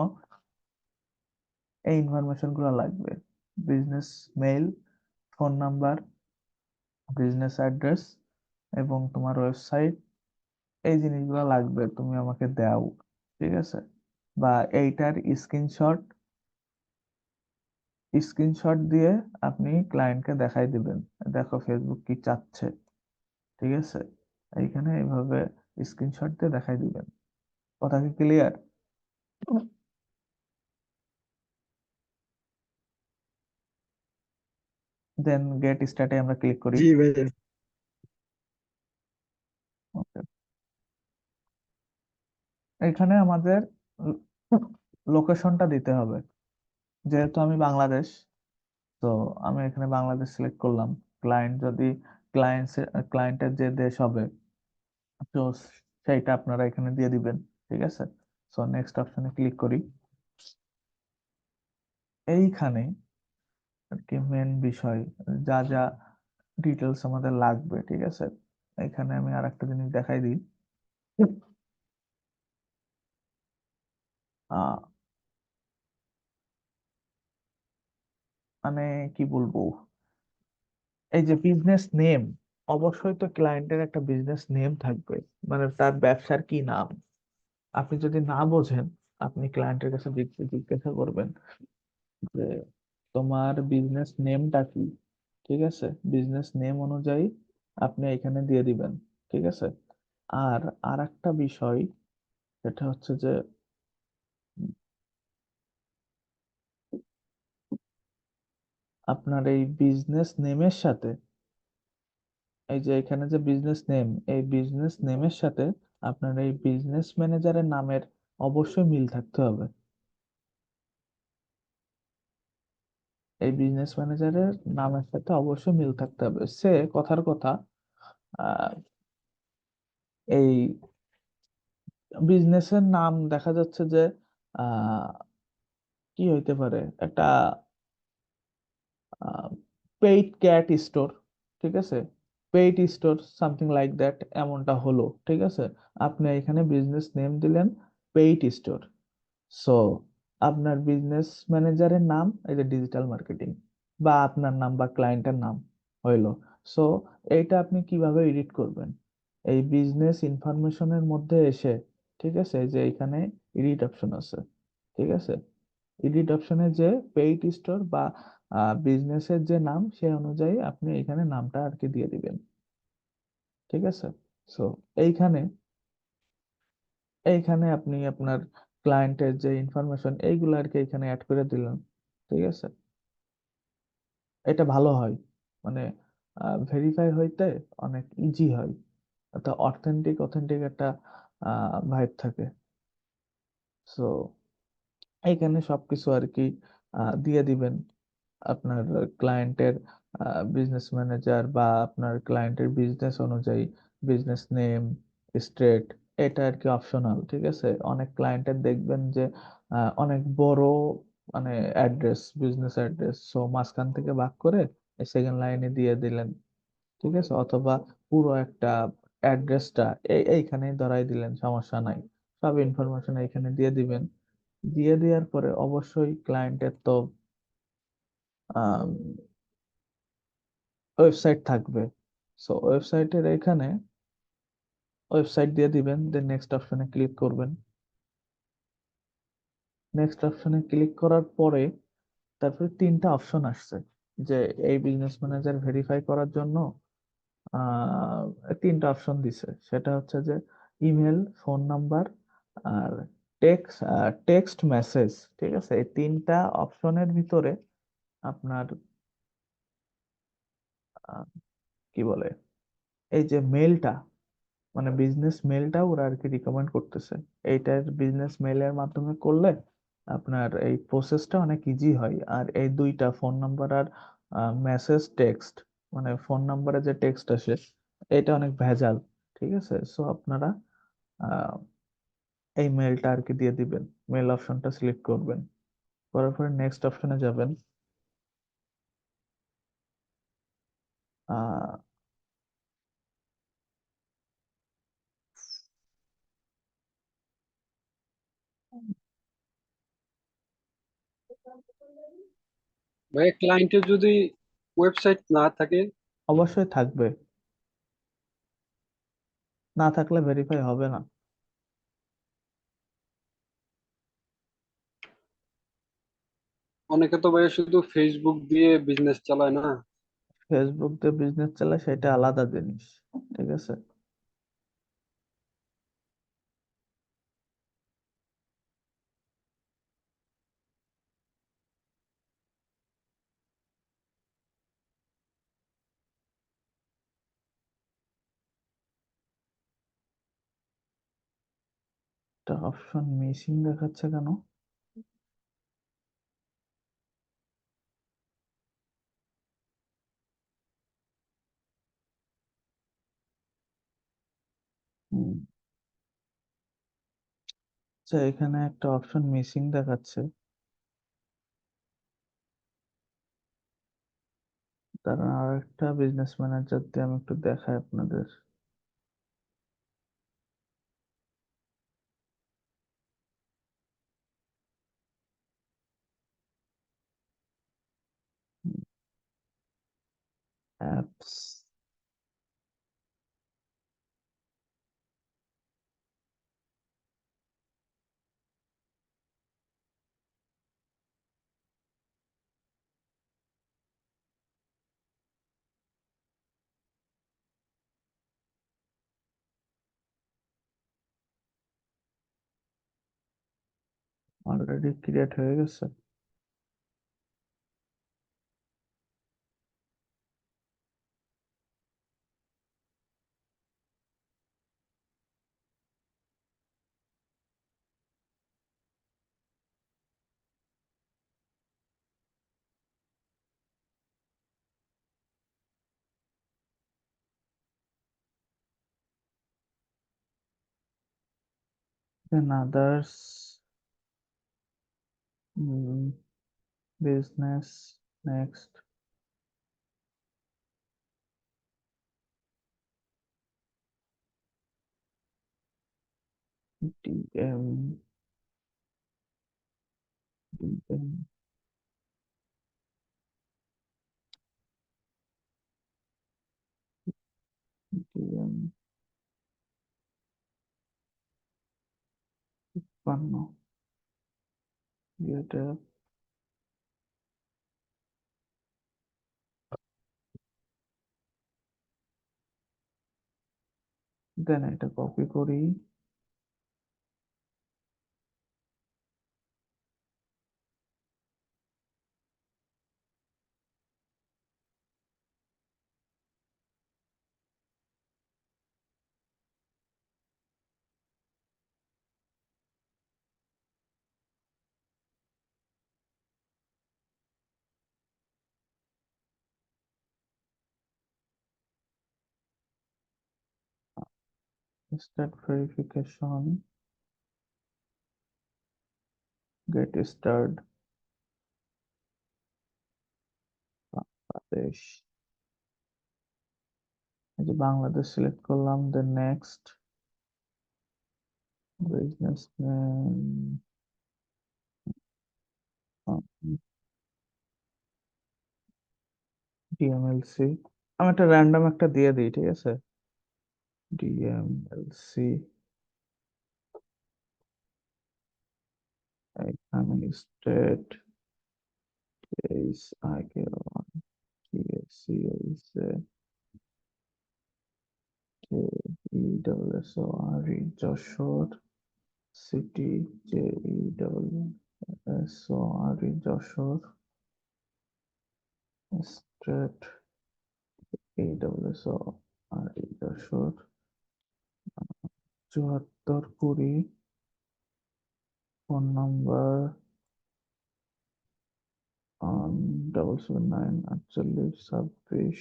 এই ইনফরমেশন গুলো লাগবে: business mail, phone number, business address এবং তোমার ওয়েবসাইট। এই জিনিসগুলো লাগবে, তুমি আমাকে দাও। ঠিক আছে, বা এইটার স্ক্রিনশট স্ক্রিনশট দিয়ে আপনি ক্লায়েন্টকে দেখাই দিবেন, দেখো ফেসবুক কি চাচ্ছে। ঠিক আছে, এইখানে এইভাবে স্ক্রিনশট দিয়ে দেখাই দিবেন। কথা কি ক্লিয়ার? দেন গেট স্টার্টে আমরা ক্লিক করি। জি ভাইয়া। Okay. এখানে আমাদের লোকেশনটা দিতে হবে। যেহেতু আমি বাংলাদেশ, তো আমি এখানে বাংলাদেশ সিলেক্ট করলাম। ক্লায়েন্ট যদি ক্লায়েন্টের যে দেশ হবে, তো সেইটা আপনারা এখানে দিয়ে দিবেন। ঠিক আছে, সো নেক্সট অপশনে ক্লিক করি। এইখানে আর কি মেন বিষয়, যা যা ডিটেলস আমাদের লাগবে। ঠিক আছে, এখানে আমি আর একটা জিনিস দেখাই দিই। আহ, মানে কি বলবো, এই যে বিজনেস নেম, অবশ্যই তো ক্লায়েন্টের একটা বিজনেস নেম থাকবে, মানে তার ব্যবসার কি নাম। আপনি যদি না বোঝেন, আপনি ক্লায়েন্টের কাছে জিজ্ঞাসা করবেন যে তোমার বিজনেস নেমটা কি। ঠিক আছে, বিজনেস নেম অনুযায়ী আপনি এখানে দিয়ে দিবেন। ঠিক আছে, আর আর একটা বিষয়, সেটা হচ্ছে যে আপনার এই বিজনেস নেমের সাথে, এই যে এখানে যে বিজনেস নেম, এই বিজনেস নেমের সাথে আপনার এই বিজনেস ম্যানেজারের নামের অবশ্যই মিল থাকতে হবে। এই বিজনেস ম্যানেজারের নামের সাথে অবশ্যই মিল থাকতে হবে। সে কথার কথা, আহ, এই বিজনেসের নাম দেখা যাচ্ছে যে আহ, কি হইতে পারে, একটা পেইড ক্যাট স্টোর। ঠিক আছে, paid store something like that, এমনটা হলো। ঠিক আছে, আপনি এখানে বিজনেস নেম দিলেন পেইড স্টোর। সো আপনার বিজনেস ম্যানেজারের নাম এই যে ডিজিটাল মার্কেটিং, বা আপনার নাম বা ক্লায়েন্টের নাম হইলো। সো এইটা আপনি কিভাবে এডিট করবেন? এই বিজনেস ইনফরমেশনের মধ্যে এসে, ঠিক আছে, এই যে এখানে এডিট অপশন আছে। ঠিক আছে, এডিট অপশনে যে পেইড স্টোর বা বিজনেসের যে নাম, সে অনুযায়ী আপনি এখানে নামটা আর কি দিয়ে দিবেন। ঠিক আছে, সো এইখানে এইখানে আপনি আপনার ক্লায়েন্টের যে ইনফরমেশন এইগুলো আর কি এখানে অ্যাড করে দিলেন। ঠিক আছে, এটা ভালো হয়, মানে ভেরিফাই হইতে অনেক ইজি হয়, একটা অথেন্টিক অথেন্টিক একটা ভাইব থাকে। সো এইখানে সবকিছু আর কি দিয়ে দিবেন। আপনার ক্লায়েন্টের বিজনেস ম্যানেজার বা আপনার ক্লায়েন্টের বিজনেস অনুযায়ী বিজনেস নেম, স্ট্রেট, এটা আর কি অপশনাল। ঠিক আছে, অনেক ক্লায়েন্টের দেখবেন যে অনেক বড় মানে অ্যাড্রেস, বিজনেস অ্যাড্রেস, সো মাঝখান থেকে ভাগ করে সেকেন্ড লাইনে দিয়ে দিলেন। ঠিক আছে, অথবা পুরো একটা অ্যাড্রেসটা এইখানেই ধরাই দিলেন, সমস্যা নাই। সব ইনফরমেশন এখানে দিয়ে দিবেন। দিয়ে দেওয়ার পরে অবশ্যই ক্লায়েন্টের তো ওয়েবসাইট থাকবে। সো ওয়েবসাইটের এখানে ওয়েবসাইট দিয়ে দিবেন, দেন নেক্সট অপশনে ক্লিক করবেন। নেক্সট অপশনে ক্লিক করার পরে তারপরে তিনটা অপশন আসছে, যে এই বিজনেস ম্যানেজার ভেরিফাই করার জন্য তিনটা অপশন দিছে। সেটা হচ্ছে যে ইমেল, ফোন নাম্বার আর টেক্সট মেসেজ। ঠিক আছে, এই তিনটা অপশনের ভিতরে আপনার কি বলে, এই যে মেলটা, মানে বিজনেস মেলটা ওরা আর কি রিকমেন্ড করতেছে। এইটার বিজনেস মেলের মাধ্যমে করলে আপনার এই প্রসেসটা অনেক ইজি হয়। আর এই দুইটা ফোন নাম্বার আর মেসেজ টেক্সট, মানে ফোন নাম্বারে যে টেক্সট আসে এটা অনেক ভেজাল। ঠিক আছে, সো আপনারা আহ, এই মেলটা আর কি দিয়ে দিবেন, মেল অপশনটা সিলেক্ট করবেন, করার পরে নেক্সট অপশনে যাবেন। আহ, ভাইয়া ক্লায়েন্টের যদি ওয়েবসাইট না থাকে, অবশ্যই থাকবে, না থাকলে ভেরিফাই হবে না। অনেকে তো ভাইয়া শুধু ফেসবুক দিয়ে বিজনেস চালায় না। ফেসবুক দিয়ে বিজনেস চালায় সেটা আলাদা জিনিস। ঠিক আছে, একটা অপশন মিসিং দেখাচ্ছে কেন? হুম, আচ্ছা, এখানে একটা অপশন মিসিং দেখাচ্ছে। তার আর একটা বিজনেস ম্যানেজার দিয়ে আমি একটু দেখাই আপনাদের। অ্যাপস, অলরেডি ক্রিয়েট হয়ে গেছে। Then others, business, next, DM, DM, DM, 52, এটা, দেন এটা কপি করি, start verification, get started, Bangladesh, এই যে বাংলাদেশ সিলেক্ট করলাম, then next, business name, DMLC, আমি একটা র্যান্ডম একটা দিয়ে দিই, ঠিক আছে, ডিএমএলসি, এখানে স্টেট, এইচ আগে টিএসসি হইছে K E double S O R E Jashore, city J E double S O R E Jashore, state AWSO আর এই Jashore 74 20, phone number 77984626,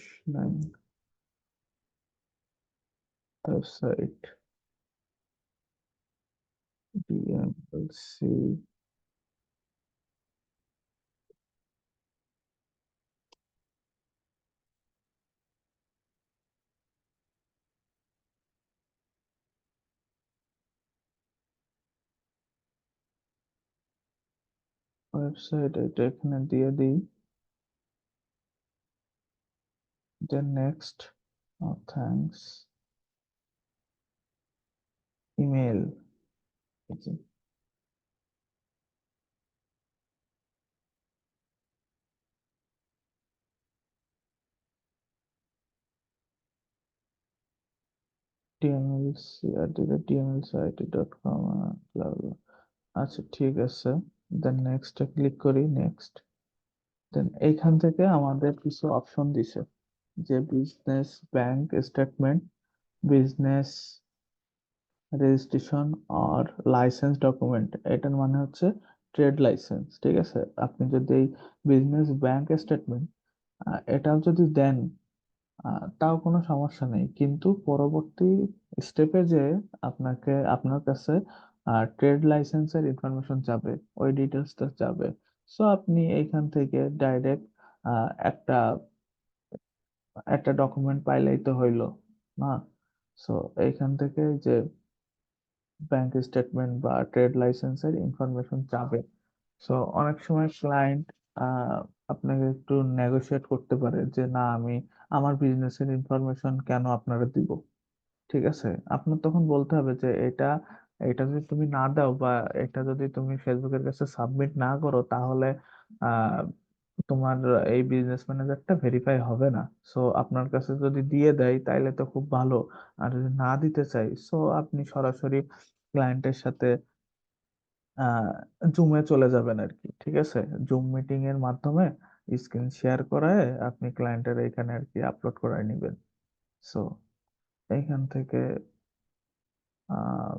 website DMLC website, এটা এখানে দিয়ে দিই। দেন নেক্সট, থ্যাঙ্কস, ইমেল, dmlc@dmlcit.com, আচ্ছা ঠিক আছে। দেন নেক্সট ক্লিক করি, নেক্সট। দেন এইখান থেকে আমাদের কিছু অপশন দিছে, যে business bank statement, business registration আর লাইসেন্স ডকুমেন্ট। এটার মানে হচ্ছে ট্রেড লাইসেন্স, ঠিক আছে। আপনি যদি এই বিজনেস ব্যাংক স্টেটমেন্ট এটাও যদি দেন, তাও কোনো সমস্যা নেই, কিন্তু পরবর্তী স্টেপে যে আপনার কাছে ট্রেড লাইসেন্সের ইনফরমেশন যাবে, ওই ডিটেলসটা যাবে। সো আপনি এইখান থেকে ডাইরেক্ট একটা একটা ডকুমেন্ট পাইলেই তো হইলো না। সো এইখান থেকে যে ব্যাংক স্টেটমেন্ট বা ট্রেড লাইসেন্সের ইনফরমেশন যাবে। সো অনেক সময় ক্লায়েন্ট আপনাকে একটু নেগোশিয়েট করতে পারে যে না, আমি আমার বিজনেসের ইনফরমেশন কেন আপনারা দিব, ঠিক আছে। আপনার তখন বলতে হবে যে এটা এটা যদি তুমি না দাও বা এটা যদি তুমি ফেসবুকের কাছে সাবমিট না করো, তাহলে আহ তোমার এই বিজনেস ম্যানেজারটা ভেরিফাই হবে না। সো আপনার কাছে যদি দিয়ে দেয় তাইলে তো খুব ভালো, আর যদি না দিতে চাই, সো আপনি সরাসরি ক্লায়েন্টের সাথে জুমে চলে যাবেন আর কি, ঠিক আছে। জুম মিটিং এর মাধ্যমে স্ক্রিন শেয়ার করায় আপনি ক্লায়েন্টের এখানে আর কি আপলোড করায় নেবেন। সো এইখান থেকে আহ,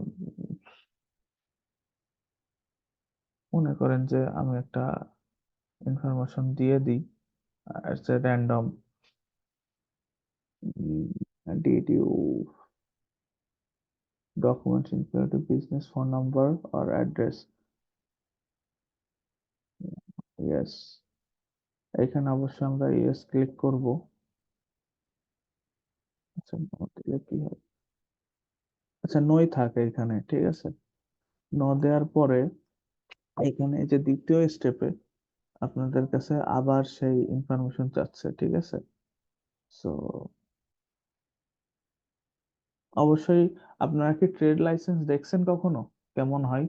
মনে করেন যে আমি একটা ইনফরমেশন দিয়ে দিই, it's a random, did you documents include business phone number or address, yes. এখানে অবশ্যই আমরা ইয়েস ক্লিক করব। আচ্ছা, no দিলে কি হয়? আচ্ছা, নই থাকে এখানে, ঠিক আছে। দেওয়ার পরে এখানে এই যে দ্বিতীয় স্টেপে আপনাদের কাছে আবার সেই ইনফরমেশন চাচ্ছে, ঠিক আছে। সো অবশ্যই আপনারা কি ট্রেড লাইসেন্স দেখছেন কখনো, কেমন হয়?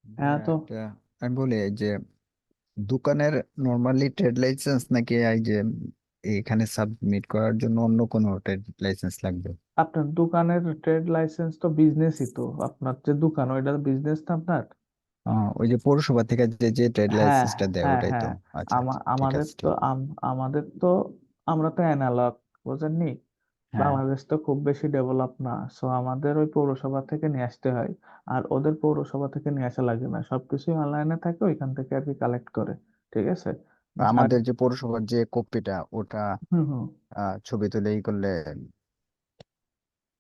হ্যাঁ, ভাইয়া তো এটা আমি বলি এই যে দোকানের নর্মালি ট্রেড লাইসেন্স নাকি এই যে এখানে সাবমিট করার জন্য অন্য কোনো ট্রেড লাইসেন্স লাগবে? আপনার দোকানের ট্রেড লাইসেন্স তো বিজনেসই, তো আপনার যে দোকান ওইটা বিজনেস না আপনার। ওই যে পৌরসভা থেকে যে যে ট্রেড হ্যাঁ, লাইসেন্সটা দেয় হ্যাঁ, ওটাই তো। হ্যাঁ। আচ্ছা আচ্ছা ঠিক আমাদের আছে তো ঠিক। আমাদের তো আমরা তো অ্যানালগ, বুঝেননি। হ্যাঁ বাংলাদেশ তো খুব বেশি ডেভেলপ না, সো আমাদের ওই পৌরসভা থেকে নিয়ে আসতে হয়। আর ওদের পৌরসভা থেকে নিয়ে আসা লাগে না, সবকিছুই অনলাইনে থাকে, ওইখান থেকে আর কি কালেক্ট করে, ঠিক আছে। যার আমাদের যে পৌরসভার যে কপিটা ওটা হুম, হুম, ছবি তুলে ই করলে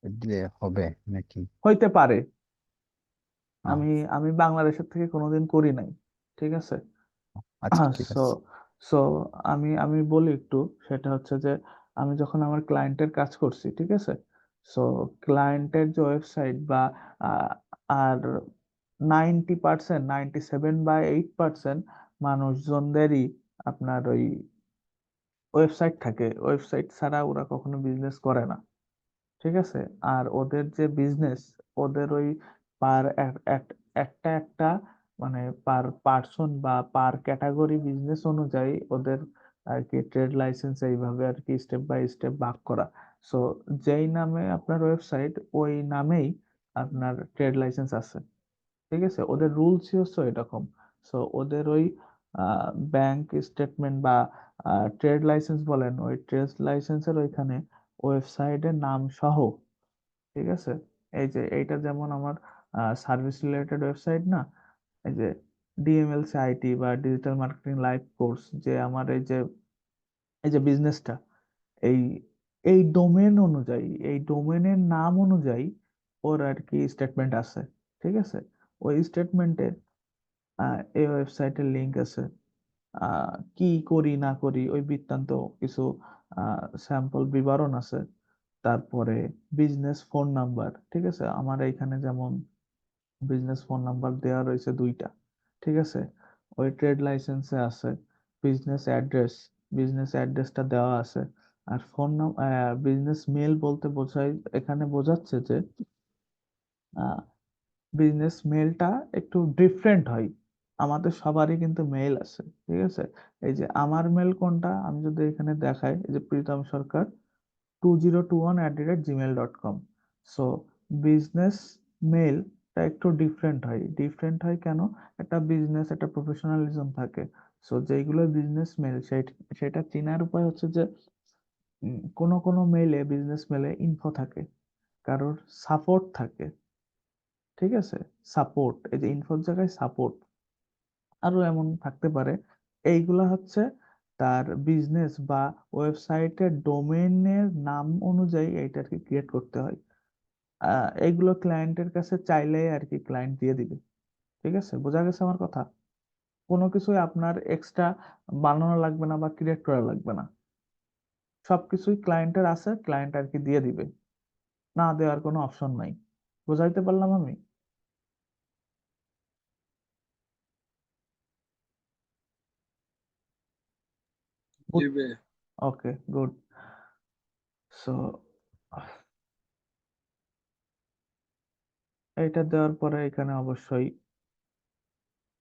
দিলে হবে নাকি? হইতে পারে। আহ, আমি আমি বাংলাদেশের থেকে কোনোদিন করি নাই, ঠিক আছে। আচ্ছা ঠিক সো আছে। সো আমি বলি একটু, সেটা হচ্ছে যে আমি যখন আমার ক্লায়েন্টের কাজ করছি, ঠিক আছে। সো ক্লায়েন্টের যে ওয়েবসাইট বা আহ, আর 90%, 97 বা 8% মানুষজনদেরই আপনার ওই ওয়েবসাইট থাকে, ওয়েবসাইট ছাড়া ওরা কখনো বিজনেস করে না, ঠিক আছে। আর ওদের যে বিজনেস, ওদের ওই পার একটা একটা মানে পার পার্সন বা পার ক্যাটাগরি বিজনেস অনুযায়ী ওদের আর কি ট্রেড লাইসেন্স এইভাবে আর কি স্টেপ বাই স্টেপ ভাগ করা। সো যেই নামে আপনার ওয়েবসাইট, ওই নামেই আপনার ট্রেড লাইসেন্স আছে, ঠিক আছে। ওদের রুলসই হচ্ছে এরকম। সো ওদের ওই ব্যাংক স্টেটমেন্ট বা ট্রেড লাইসেন্স বলেন, ওই ট্রেড লাইসেন্সের ওইখানে ওয়েবসাইটের নাম সহ, ঠিক আছে? এই যে এইটা যেমন আমার সার্ভিস রিলেটেড ওয়েবসাইট না, এই যে ডিএমএলসি আইটি বা ডিজিটাল মার্কেটিং লাইভ কোর্স, যে আমার এই যে বিজনেসটা, এই এই ডোমেন অনুযায়ী, এই ডোমেনের নাম অনুযায়ী ওর আর কি স্টেটমেন্ট আছে, ঠিক আছে? ওই স্টেটমেন্টে এই ওয়েবসাইটের লিংক আছে, কি করি না করি ওই বৃত্তান্ত কিছু স্যাম্পল বিবরণ আছে। তারপরে বিজনেস ফোন নাম্বার, ঠিক আছে? আমার এইখানে যেমন বিজনেস ফোন নাম্বার দেওয়া রয়েছে 2টা, ঠিক আছে? ওই ট্রেড লাইসেন্সে আছে বিজনেস অ্যাড্রেস, বিজনেস অ্যাড্রেসটা দেওয়া আছে। আর ফোন নাম্বার, বিজনেস মেল বলতে বোঝায়, এখানে বোঝাচ্ছে যে বিজনেস মেলটা একটু ডিফারেন্ট হয়। আমাদের সবারই কিন্তু মেল আছে, ঠিক আছে? এই যে আমার মেল কোনটা, আমি যদি এখানে দেখাই, এই যে প্রীতম সরকার 2021@gmail.com। সো বিজনেস মেলটা একটু ডিফারেন্ট হয় কেন? একটা বিজনেস, একটা প্রফেশনালিজম থাকে। সো যেগুলো বিজনেস মেল, সেটা চেনার উপায় হচ্ছে যে কোনো কোনো মেইলে, বিজনেস মেলে ইনফো থাকে, কারোর সাপোর্ট থাকে, ঠিক আছে? সাপোর্ট, এই যে ইনফোর জায়গায় সাপোর্ট, আরো এমন থাকতে পারে। এইগুলা হচ্ছে তার বিজনেস বা ওয়েবসাইটের ডোমেনের নাম অনুযায়ী এইটা আর কি ক্রিয়েট করতে হয়। এইগুলো ক্লায়েন্টের কাছে চাইলেই আর কি ক্লায়েন্ট দিয়ে দিবে, ঠিক আছে? বোঝা গেছে আমার কথা? কোনো কিছুই আপনার এক্সট্রা বানানো লাগবে না বা ক্রিয়েট করা লাগবে না, সবকিছুই ক্লায়েন্টের আছে, ক্লায়েন্ট আর কি দিয়ে দিবে, না দেওয়ার কোনো অপশন নাই। বুঝাইতে পারলাম আমি? জি ভাইয়া। ওকে, গুড। সো এইটা দেওয়ার পরে এখানে অবশ্যই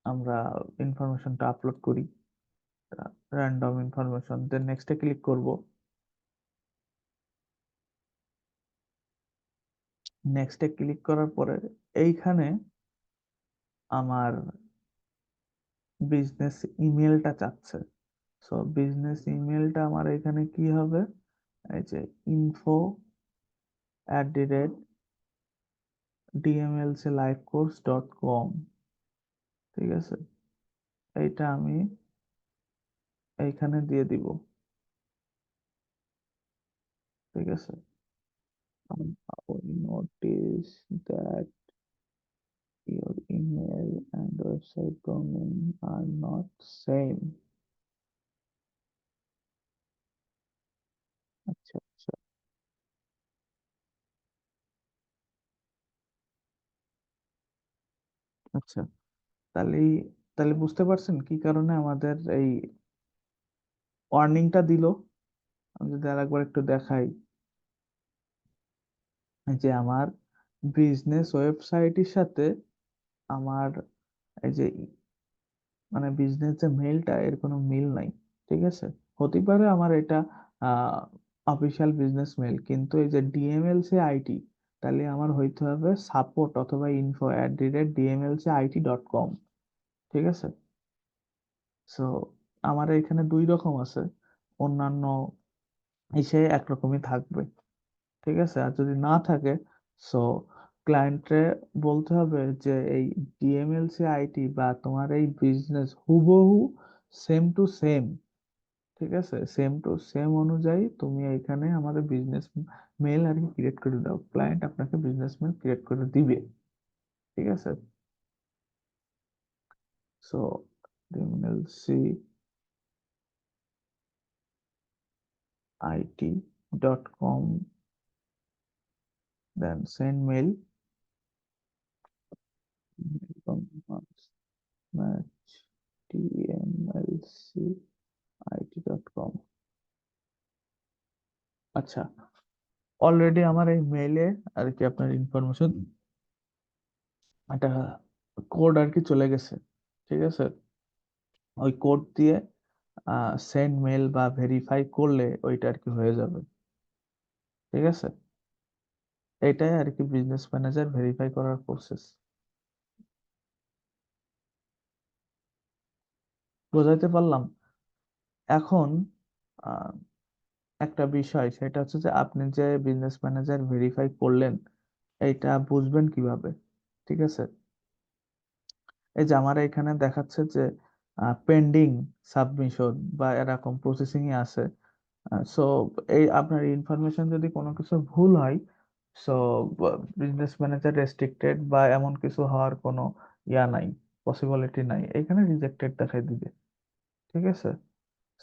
আমরা ইনফরমেশনটা আপলোড করি, র্যান্ডম ইনফরমেশন, দেন নেক্সটে ক্লিক করব। নেক্সটে ক্লিক করার পরে এইখানে আমার বিজনেস ইমেলটা চাচ্ছে। সো বিজনেস ইমেলটা আমার এখানে কি হবে, এই যে info@dmlclivecourse.com, ঠিক আছে? এইটা আমি এইখানে দিয়ে দিব, ঠিক আছে? We notice that your email and website domain are not same. আচ্ছা আচ্ছা আচ্ছা, তাহলে তাহলে বুঝতে পারছেন কি কারণে আমাদের এই ওয়ার্নিংটা দিল? আমি যদি আরেকবার একটু দেখাই, এই যে আমার বিজনেস ওয়েবসাইটের সাথে আমার এই যে মানে বিজনেস যে মেইলটা, এর কোনো মিল নাই, ঠিক আছে? হতে পারে আমার এটা অফিসিয়াল বিজনেস মেল, কিন্তু এই যে ডিএমএলসি আইটি, তাহলে আমার হইতে হবে সাপোর্ট অথবা info@dmlcit.com, ঠিক আছে? সো আমার এখানে 2 রকম আছে, অন্যান্য এসে একরকমই থাকবে, ঠিক আছে? আর যদি না থাকে, সো ক্লায়েন্টে বলতে হবে যে এই ডিএমএলসি আইটি বা তোমার এই বিজনেস হুবহু সেম টু সেম, ঠিক আছে? সেম টু সেম অনুযায়ী তুমি এখানে আমাদের বিজনেস মেল আর কি ক্রিয়েট করে দাও, ক্লায়েন্ট আপনাকে বিজনেস মেল ক্রিয়েট করে দিবে, ঠিক আছে? So ডিএমএলসি it.com, then send mail, match dmlcit.com। আচ্ছা, অলরেডি আমার এই মেইলে আর কি আপনার ইনফরমেশন, একটা কোড আর কি চলে গেছে, ঠিক আছে? ওই কোড দিয়ে সেন্ড মেল বা ভেরিফাই করলে ওইটা আর কি হয়ে যাবে, ঠিক আছে? এটাই আর কি বিজনেস ম্যানেজার ভেরিফাই করার প্রসেস। বোঝাইতে পারলাম? এখন আহ, একটা বিষয়, সেটা হচ্ছে যে আপনি যে বিজনেস ম্যানেজার ভেরিফাই করলেন, এইটা বুঝবেন কিভাবে? ঠিক আছে, এই যে আমার এখানে দেখাচ্ছে যে পেন্ডিং সাবমিশন বা এরকম প্রসেসিং এ আছে। সো এই আপনার ইনফরমেশন যদি কোনো কিছু ভুল হয়, সো বিজনেস ম্যানেজার রেস্ট্রিক্টেড বা এমন কিছু হওয়ার কোনো ইয়া নাই, পসিবিলিটি নাই, এখানে রিজেক্টেড দেখাই দিবে। ঠিক আছে,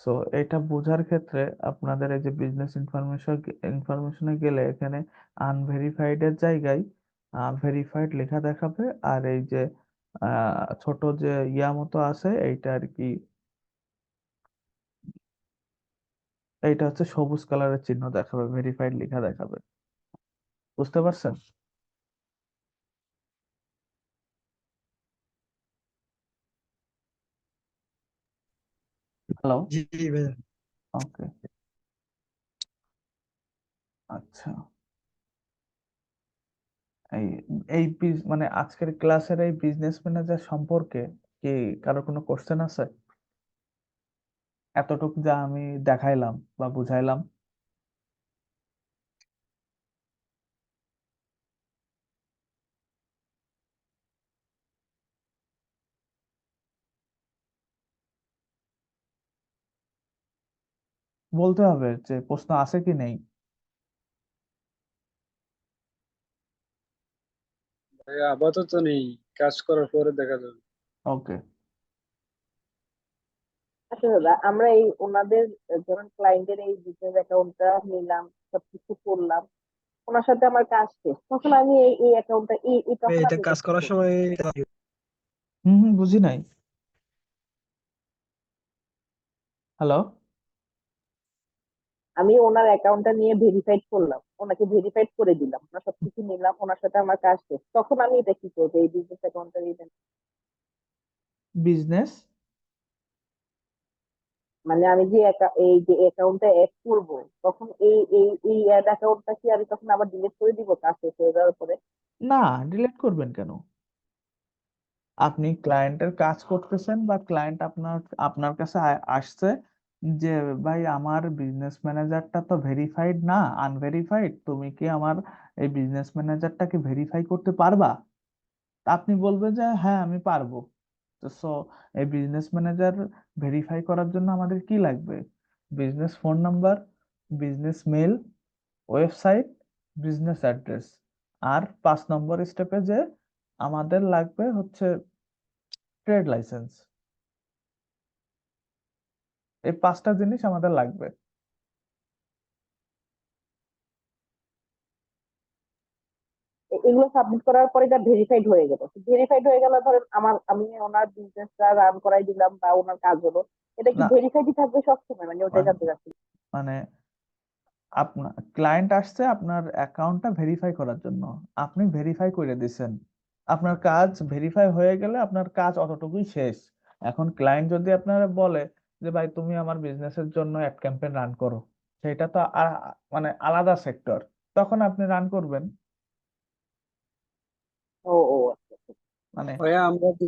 সো এটা বোঝার ক্ষেত্রে আপনাদের এই যে বিজনেস ইনফরমেশনে গেলে এখানে আনভেরিফাইড এর জায়গায় ভেরিফাইড লেখা দেখাবে, আর এই যে ছোট যে ইয়া মতো আছে এইটা আর কি, এইটা হচ্ছে সবুজ কালারের চিহ্ন দেখাবে, ভেরিফাইড লেখা দেখাবে। বুঝতে পারছেন? হ্যালো? জি ভাইয়া। ওকে, আচ্ছা। এই এই মানে আজকের ক্লাসের এই বিজনেস ম্যানেজার সম্পর্কে কি কারো কোনো কোশ্চেন আছে? এতটুকু যা আমি দেখাইলাম বা বুঝাইলাম। বলতে হবে যে প্রশ্ন আছে কি নেই। ভাই আপাতত নেই, কাজ করার পরে দেখা যাবে। ওকে। আচ্ছা দাদা, আমরা এই ওনাদের যেমন ক্লায়েন্টের এই বিজনেস অ্যাকাউন্টটা নিলাম, সবকিছু করলাম, ওনার সাথে আমার কাজ শেষ, তখন আমি এই এই অ্যাকাউন্টটা ভাই, তখন এটা আমি এটা কাজ কি করার করবো? সময় হুম হুম, বুঝি নাই। হ্যালো? আমি ওনার অ্যাকাউন্টটা নিয়ে ভেরিফাইড করলাম, ওনাকে ভেরিফাইড করে দিলাম, ওনার সবকিছু নিলাম, ওনার সাথে আমার কাজ শেষ, তখন আমি এটা কি করবো, এই বিজনেস অ্যাকাউন্টটা? বিজনেস মানে আমি যে এই যে অ্যাকাউন্টটা অ্যাড করবো, তখন এই অ্যাড অ্যাকাউন্টটা কি আমি তখন আবার ডিলিট করে দিব কাজ শেষ হয়ে যাওয়ার পরে? না, ডিলিট করবেন কেন? আপনি ক্লায়েন্টের কাজ করতেছেন বা ক্লায়েন্ট আপনার আপনার কাছে আসছে যে ভাই আমার বিজনেস ম্যানেজারটা তো ভেরিফাইড না, আনভেরিফাইড, তুমি কি আমার এই বিজনেস ম্যানেজারটাকে ভেরিফাই করতে পারবা? তা আপনি বলবেন যে হ্যাঁ আমি পারবো। তো সো এই বিজনেস ম্যানেজার ভেরিফাই করার জন্য আমাদের কি লাগবে? Business phone number, business mail, website, business address, আর 5 নম্বর স্টেপে যে আমাদের লাগবে হচ্ছে ট্রেড লাইসেন্স। এই 5টা জিনিস আমাদের লাগবে। এগুলো সাবমিট করার পরে এটা ভেরিফাইড হয়ে গেল, ভেরিফাইড হয়ে গেল, ধরেন আমি ওনার বিজনেসটা রান করাই দিলাম বা ওনার কাজ হলো, এটা কি না, ভেরিফাইডই থাকবে সবসময়? মানে ওটাই মানে জানতে চাচ্ছি। মানে আপনার ক্লায়েন্ট আসছে আপনার অ্যাকাউন্টটা ভেরিফাই করার জন্য, আপনি ভেরিফাই করে দিছেন, আপনার কাজ ভেরিফাই হয়ে গেলে আপনার কাজ অতটুকুই শেষ। এখন ক্লায়েন্ট যদি আপনারা বলে যে ভাই তুমি আমার বিজনেসের জন্য অ্যাড ক্যাম্পেইন রান করো, সেটা তো মানে আলাদা সেক্টর, তখন আপনি রান করবেন। ও ও আচ্ছা আচ্ছা। মানে ভাইয়া আমরা যে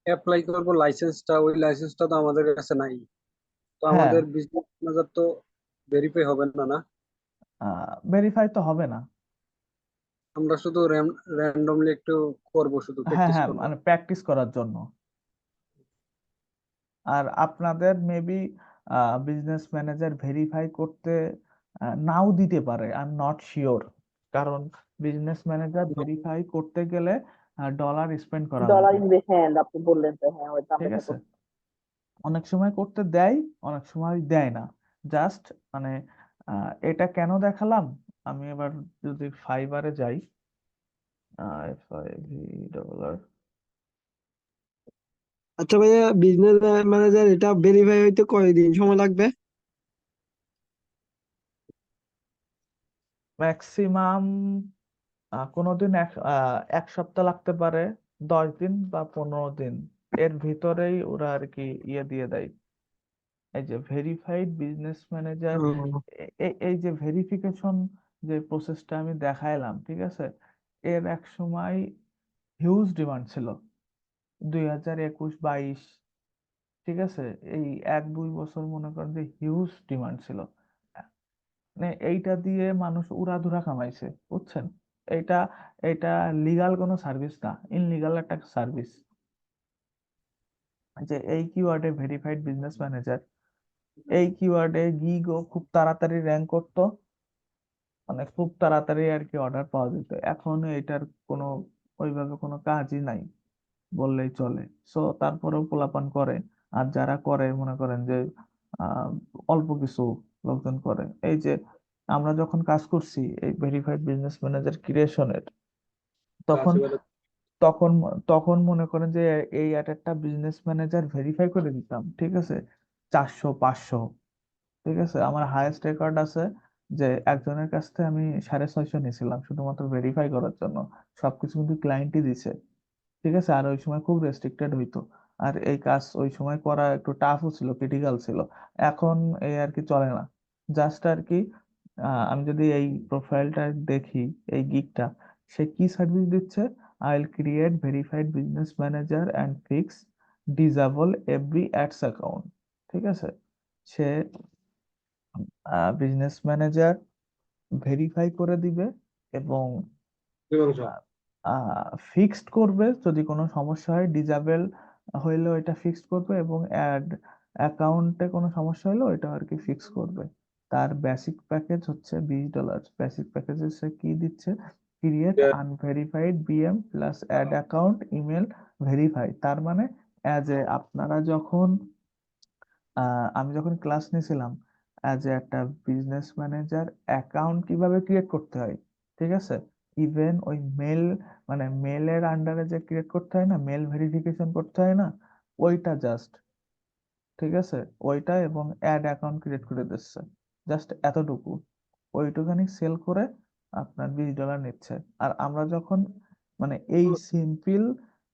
অ্যাপ্লাই করবো লাইসেন্সটা, ওই লাইসেন্সটা তো আমাদের কাছে নাই। তো হ্যাঁ, আমাদের বিজনেস ম্যানেজার তো ভেরিফাই হবে না না? ভেরিফাই তো হবে না। আমরা শুধু র্যান্ডমলি একটু করব, শুধু হ্যাঁ প্র্যাকটিস হ্যাঁ, করব। মানে প্র্যাকটিস করার জন্য। আর আপনাদের মেবি বিজনেস ম্যানেজার ভেরিফাই করতে নাও দিতে পারে, আই এম নট শিওর, কারণ বিজনেস ম্যানেজার ভেরিফাই করতে গেলে ডলার স্পেন্ড করা ডলার লাগে। ইনভেস্ট, হ্যাঁ আপনি বললেন তো, হ্যাঁ ওই ঠিক দামটা আছে, করতে। অনেক সময় করতে দেয়, অনেক সময় দেয় না। জাস্ট মানে এটা কেন দেখালাম, আমি এবার যদি ফাইবারে যাই, FIV আচ্ছা ভাইয়া, বিজনেস ম্যানেজার এটা ভেরিফাই হইতে কয়দিন সময় লাগবে? ম্যাক্সিমাম কোনোদিন এক সপ্তাহ লাগতে পারে, 10 দিন বা 15 দিন, এর ভিতরেই ওরা আর কি ইয়ে দিয়ে দেয়। এই যে ভেরিফাইড বিজনেস ম্যানেজার, ও, এই যে ভেরিফিকেশন যে প্রসেসটা আমি দেখাইলাম, ঠিক আছে, এর এক সময় হিউজ ডিমান্ড ছিল, 2021-22 ঠিক আছে, এই 1-2 বছর মনে করেন যে হিউজ ডিমান্ড ছিল। মানে এইটা দিয়ে মানুষ উড়াধুরা কামাইছে, বুঝছেন? এটা এটা লিগাল কোনো সার্ভিস না, ইনলিগাল একটা সার্ভিস। যে এই কিওয়ার্ডে ভেরিফাইড বিজনেস ম্যানেজার, এই কিওয়ার্ডে গিগো খুব তাড়াতাড়ি র্যাঙ্ক করতো, মানে খুব তাড়াতাড়ি আর কি অর্ডার পাওয়া যেত। এখন এটার কোনো ওইভাবে কোনো কাজই নাই বললেই চলে। সো তারপরেও পোলাপান করে। আর যারা করে মনে করেন যে আহ, অল্প কিছু লোকজন করে। এই যে আমরা যখন কাজ করছি এই ভেরিফাইড বিজনেস ম্যানেজার ক্রিয়েশনের, তখন তখন তখন মনে করেন যে এই একটা বিজনেস ম্যানেজার ভেরিফাই করে দিতাম, ঠিক আছে, 400-500। ঠিক আছে, আমার হায়েস্ট রেকর্ড আছে যে একজনের কাছ থেকে আমি 650 নিয়েছিলাম শুধুমাত্র ভেরিফাই করার জন্য। সবকিছু কিন্তু ক্লায়েন্টই দিছে। ঠিক আছে, আর ওই সময় খুব রেস্ট্রিক্টেড হইতো। আর এই কাজ ওই সময় করা একটু টাফও ছিল, ক্রিটিক্যাল ছিল। এখন এই আর কি চলে না। জাস্ট আর কি আমি যদি এই প্রোফাইলটা দেখি, এই গিগটা, সে কি সার্ভিস দিচ্ছে: I will create verified business manager and fix disable every ads account. ঠিক আছে, সে বিজনেস ম্যানেজার ভেরিফাই করে দিবে এবং ফিক্সড করবে যদি কোনো সমস্যা হয়, ডিজাবেল হইলেও এটা ফিক্সড করবে, এবং অ্যাড অ্যাকাউন্টে কোনো সমস্যা হলেও এটা আর কি ফিক্স করবে। তার বেসিক প্যাকেজ হচ্ছে $20। বেসিক প্যাকেজে সে কি দিচ্ছে: create unverified BM plus ad account email verify. তার মানে অ্যাজ এ আপনারা যখন আমি যখন ক্লাস নিয়েছিলাম অ্যাজ এ একটা বিজনেস ম্যানেজার অ্যাকাউন্ট কিভাবে ক্রিয়েট করতে হয়, ঠিক আছে, ইভেন ওই মেল, মানে মেলের আন্ডারে যে ক্রিয়েট করতে হয় না, মেল ভেরিফিকেশন করতে হয় না, ওইটা জাস্ট, ঠিক আছে, ওইটা, এবং অ্যাড অ্যাকাউন্ট ক্রিয়েট করে দিচ্ছে, জাস্ট এতটুকু। ওইটুখানি সেল করে আপনার $20 নিচ্ছে। আর আমরা যখন মানে এই সিম্পল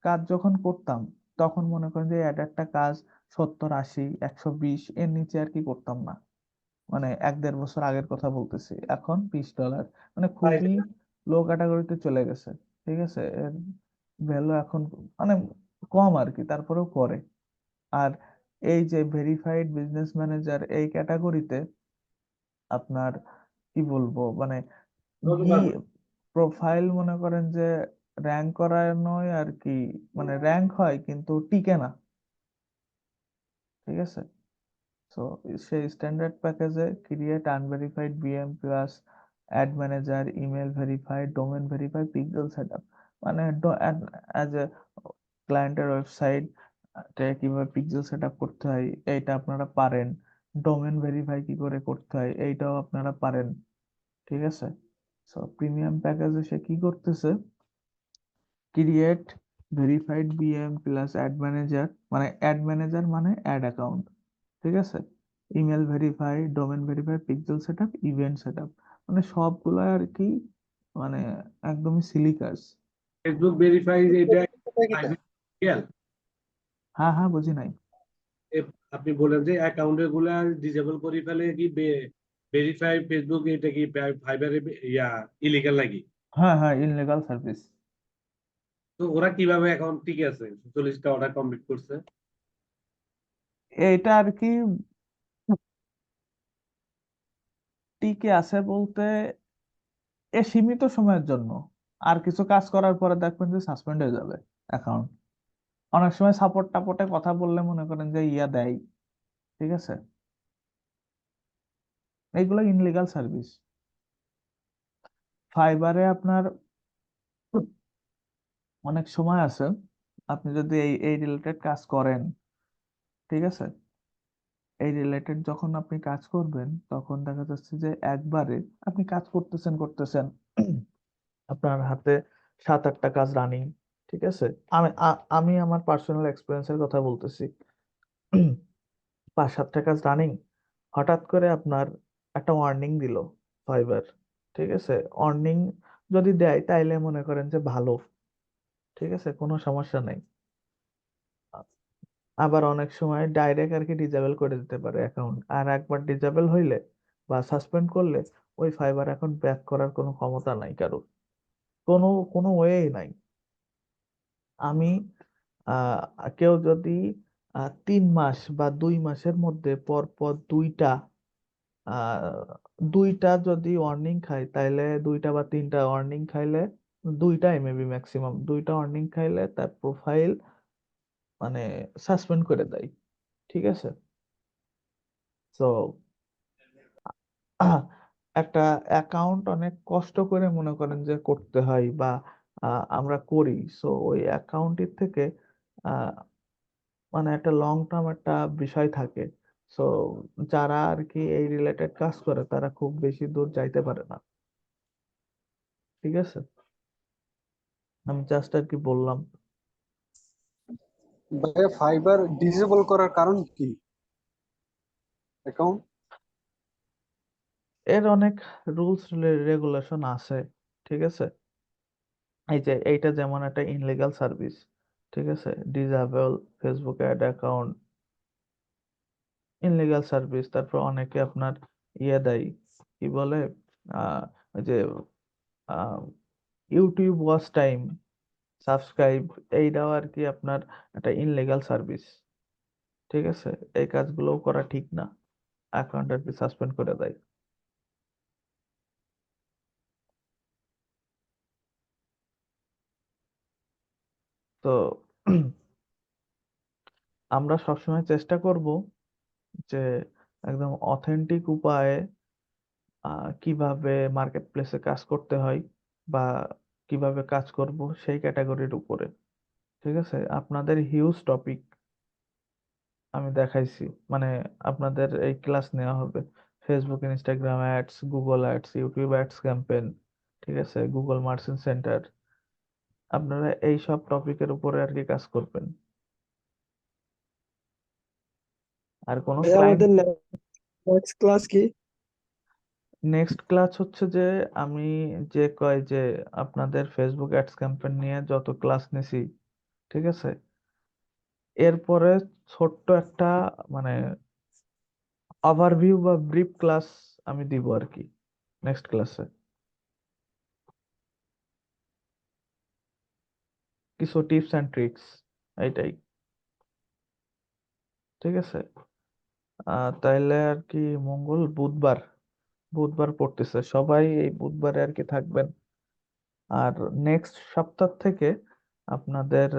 কাজ যখন করতাম, তখন মনে করেন যে অ্যাড একটা কাজ 70, 80, 120 এর নিচে আর কি করতাম না। মানে 1-1.5 বছর আগের কথা বলতেছি, এখন $20, মানে খুবই লো ক্যাটাগরিতে চলে গেছে। ঠিক আছে, এর ভ্যালু এখন মানে কম আর কি, তারপরেও করে। আর এই যে ভেরিফাইড বিজনেস ম্যানেজার এই ক্যাটাগরিতে আপনার কি বলবো, মানে গি প্রোফাইল মনে করেন যে র্যাঙ্ক করানোই আর কি, মানে র্যাঙ্ক হয় কিন্তু টিকে না। ঠিক আছে, সো সেই স্ট্যান্ডার্ড প্যাকেজে create unverified BM plus add manager email verify domain verify pixel setup, মানে অ্যাজ এ ক্লায়েন্টের ওয়েবসাইট কিভাবে পিক্সেল সেটআপ করতে হয় এইটা আপনারা পারেন। ডোমেন ভেরিফাই কি করে করতে হয় এইটাও আপনারা পারেন। ঠিক আছে, সো প্রিমিয়াম প্যাকেজে সে কি করতেছে: create verified BM plus add manager, মানে অ্যাড ম্যানেজার মানে অ্যাড অ্যাকাউন্ট, ঠিক আছে, email verify, domain verify, pixel setup, event setup, মানে সবগুলো আর কি, মানে একদমই সিলি কাজ। ফেসবুক ভেরিফাই এটা private, হ্যাঁ হ্যাঁ, বুঝি নাই। আপনি বলেন যে অ্যাকাউন্টে গুলা ডিসেবল করে ফেলে কি ভেরিফাই ফেসবুক, এটা কি ফাইবারে ইলিগাল নাকি? হ্যাঁ হ্যাঁ, ইনলিগাল সার্ভিস। তো ওরা কিভাবে অ্যাকাউন্ট টিকে আছে 40টা অর্ডার কমপ্লিট করছে? এটা আর কি টিকে আছে বলতে এ সীমিত সময়ের জন্য, আর কিছু কাজ করার পরে দেখবেন যে সাসপেন্ড হয়ে যাবে অ্যাকাউন্ট। অনেক সময় সাপোর্ট টাপোর্টে কথা বললে মনে করেন যে ইয়া দেয়। ঠিক আছে, এইগুলো ইনলিগাল সার্ভিস। ফাইবারে আপনার অনেক সময় আছে, আপনি যদি এই এই রিলেটেড কাজ করেন, ঠিক আছে, এই রিলেটেড যখন আপনি কাজ করবেন তখন দেখা যাচ্ছে যে একবারে আপনি কাজ করতেছেন করতেছেন, আপনার হাতে 7-8টা কাজ রানিং। ঠিক আছে, আমি আমার পার্সোনাল এক্সপিরিয়েন্সের কথা বলতেছি। 5-7টা কাজ রানিং, হঠাৎ করে আপনার একটা ওয়ার্নিং দিল ফাইবার। ঠিক আছে, ওয়ার্নিং যদি দেয় তাইলে মনে করেন যে ভালো, ঠিক আছে, কোনো সমস্যা নেই। আবার অনেক সময় ডাইরেক্ট আর কি ডিজেবল করে দিতে পারে অ্যাকাউন্ট, আর একবার ডিজেবল হইলে বা সাসপেন্ড করলে ওই ফাইবার অ্যাকাউন্ট ব্যাক করার কোনো ক্ষমতা নাই কারো, কোনো কোনো ওয়েই নাই। আমি কেউ যদি 3 মাস বা 2 মাসের মধ্যে পর পর আহ দুইটা যদি ওয়ার্নিং খাই, তাইলে 2টা বা 3টা ওয়ার্নিং খাইলে, 2টাই মেবি ম্যাক্সিমাম, 2টা ওয়ার্নিং খাইলে তার প্রোফাইল মানে সাসপেন্ড করে দেয়। ঠিক আছে? তো একটা অ্যাকাউন্ট অনেক কষ্ট করে মনে করেন যে করতে হয়, বা আমরা করি। সো ওই অ্যাকাউন্টের থেকে আহ, মানে একটা লং টার্ম একটা বিষয় থাকে। সো যারা আর কি এই রিলেটেড কাজ করে তারা খুব বেশি দূর যাইতে পারে না। ঠিক আছে? আমি জাস্ট আর কি বললাম। ভাইয়া ফাইবার ডিসেবল করার কারণ কি অ্যাকাউন্ট? এর অনেক রুলস রেগুলেশন আছে। ঠিক আছে? এই যে এইটা যেমন একটা ইনলিগাল সার্ভিস। ঠিক আছে? Disable Facebook ad account, illegal service. তারপর অনেকে আপনার ইয়ে দেয়, কি বলে, আহ ওই যে ইউটিউব ওয়াচ টাইম সাবস্ক্রাইব, এইটাও আর কি আপনার একটা ইনলিগাল সার্ভিস। ঠিক আছে? এই কাজগুলোও করা ঠিক না, অ্যাকাউন্ট আর কি সাসপেন্ড করে দেয়। তো আমরা সবসময় চেষ্টা করব যে একদম অথেন্টিক উপায়ে কিভাবে মার্কেট প্লেসে কাজ করতে হয়, বা কিভাবে কাজ করব সেই ক্যাটাগরির উপরে। ঠিক আছে? আপনাদের হিউজ টপিক আমি দেখাইছি, মানে আপনাদের এই ক্লাস নেওয়া হবে Facebook Instagram ads, Google ads, YouTube ads campaign. ঠিক আছে? Google merchant centre. আপনারা এই সব টপিকের উপরে আর কি কাজ করবেন। আর কোনো ভাই ক্লায়েন্ট, আমাদের নেক্সট ক্লাস কি? নেক্সট ক্লাস হচ্ছে যে আমি যে কয় যে আপনাদের ফেসবুক অ্যাডস ক্যাম্পেইন নিয়ে যত ক্লাস নিছি, ঠিক আছে, এরপরে ছোট্ট একটা মানে ওভারভিউ বা ব্রিফ ক্লাস আমি দিব আর কি নেক্সট ক্লাসে। কিছু টিপস অ্যান্ড ট্রিক্স, এইটাই। ঠিক আছে? তাইলে আর কি বুধবার বুধবার পড়তেছে সবাই, এই বুধবারে আর কি থাকবেন। আর নেক্সট সপ্তাহ থেকে আপনাদের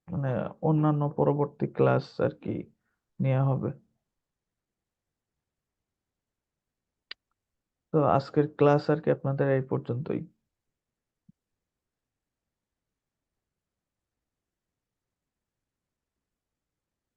মানে অন্যান্য পরবর্তী ক্লাস আর কি নেওয়া হবে। তো আজকের ক্লাস আর কি আপনাদের এই পর্যন্তই।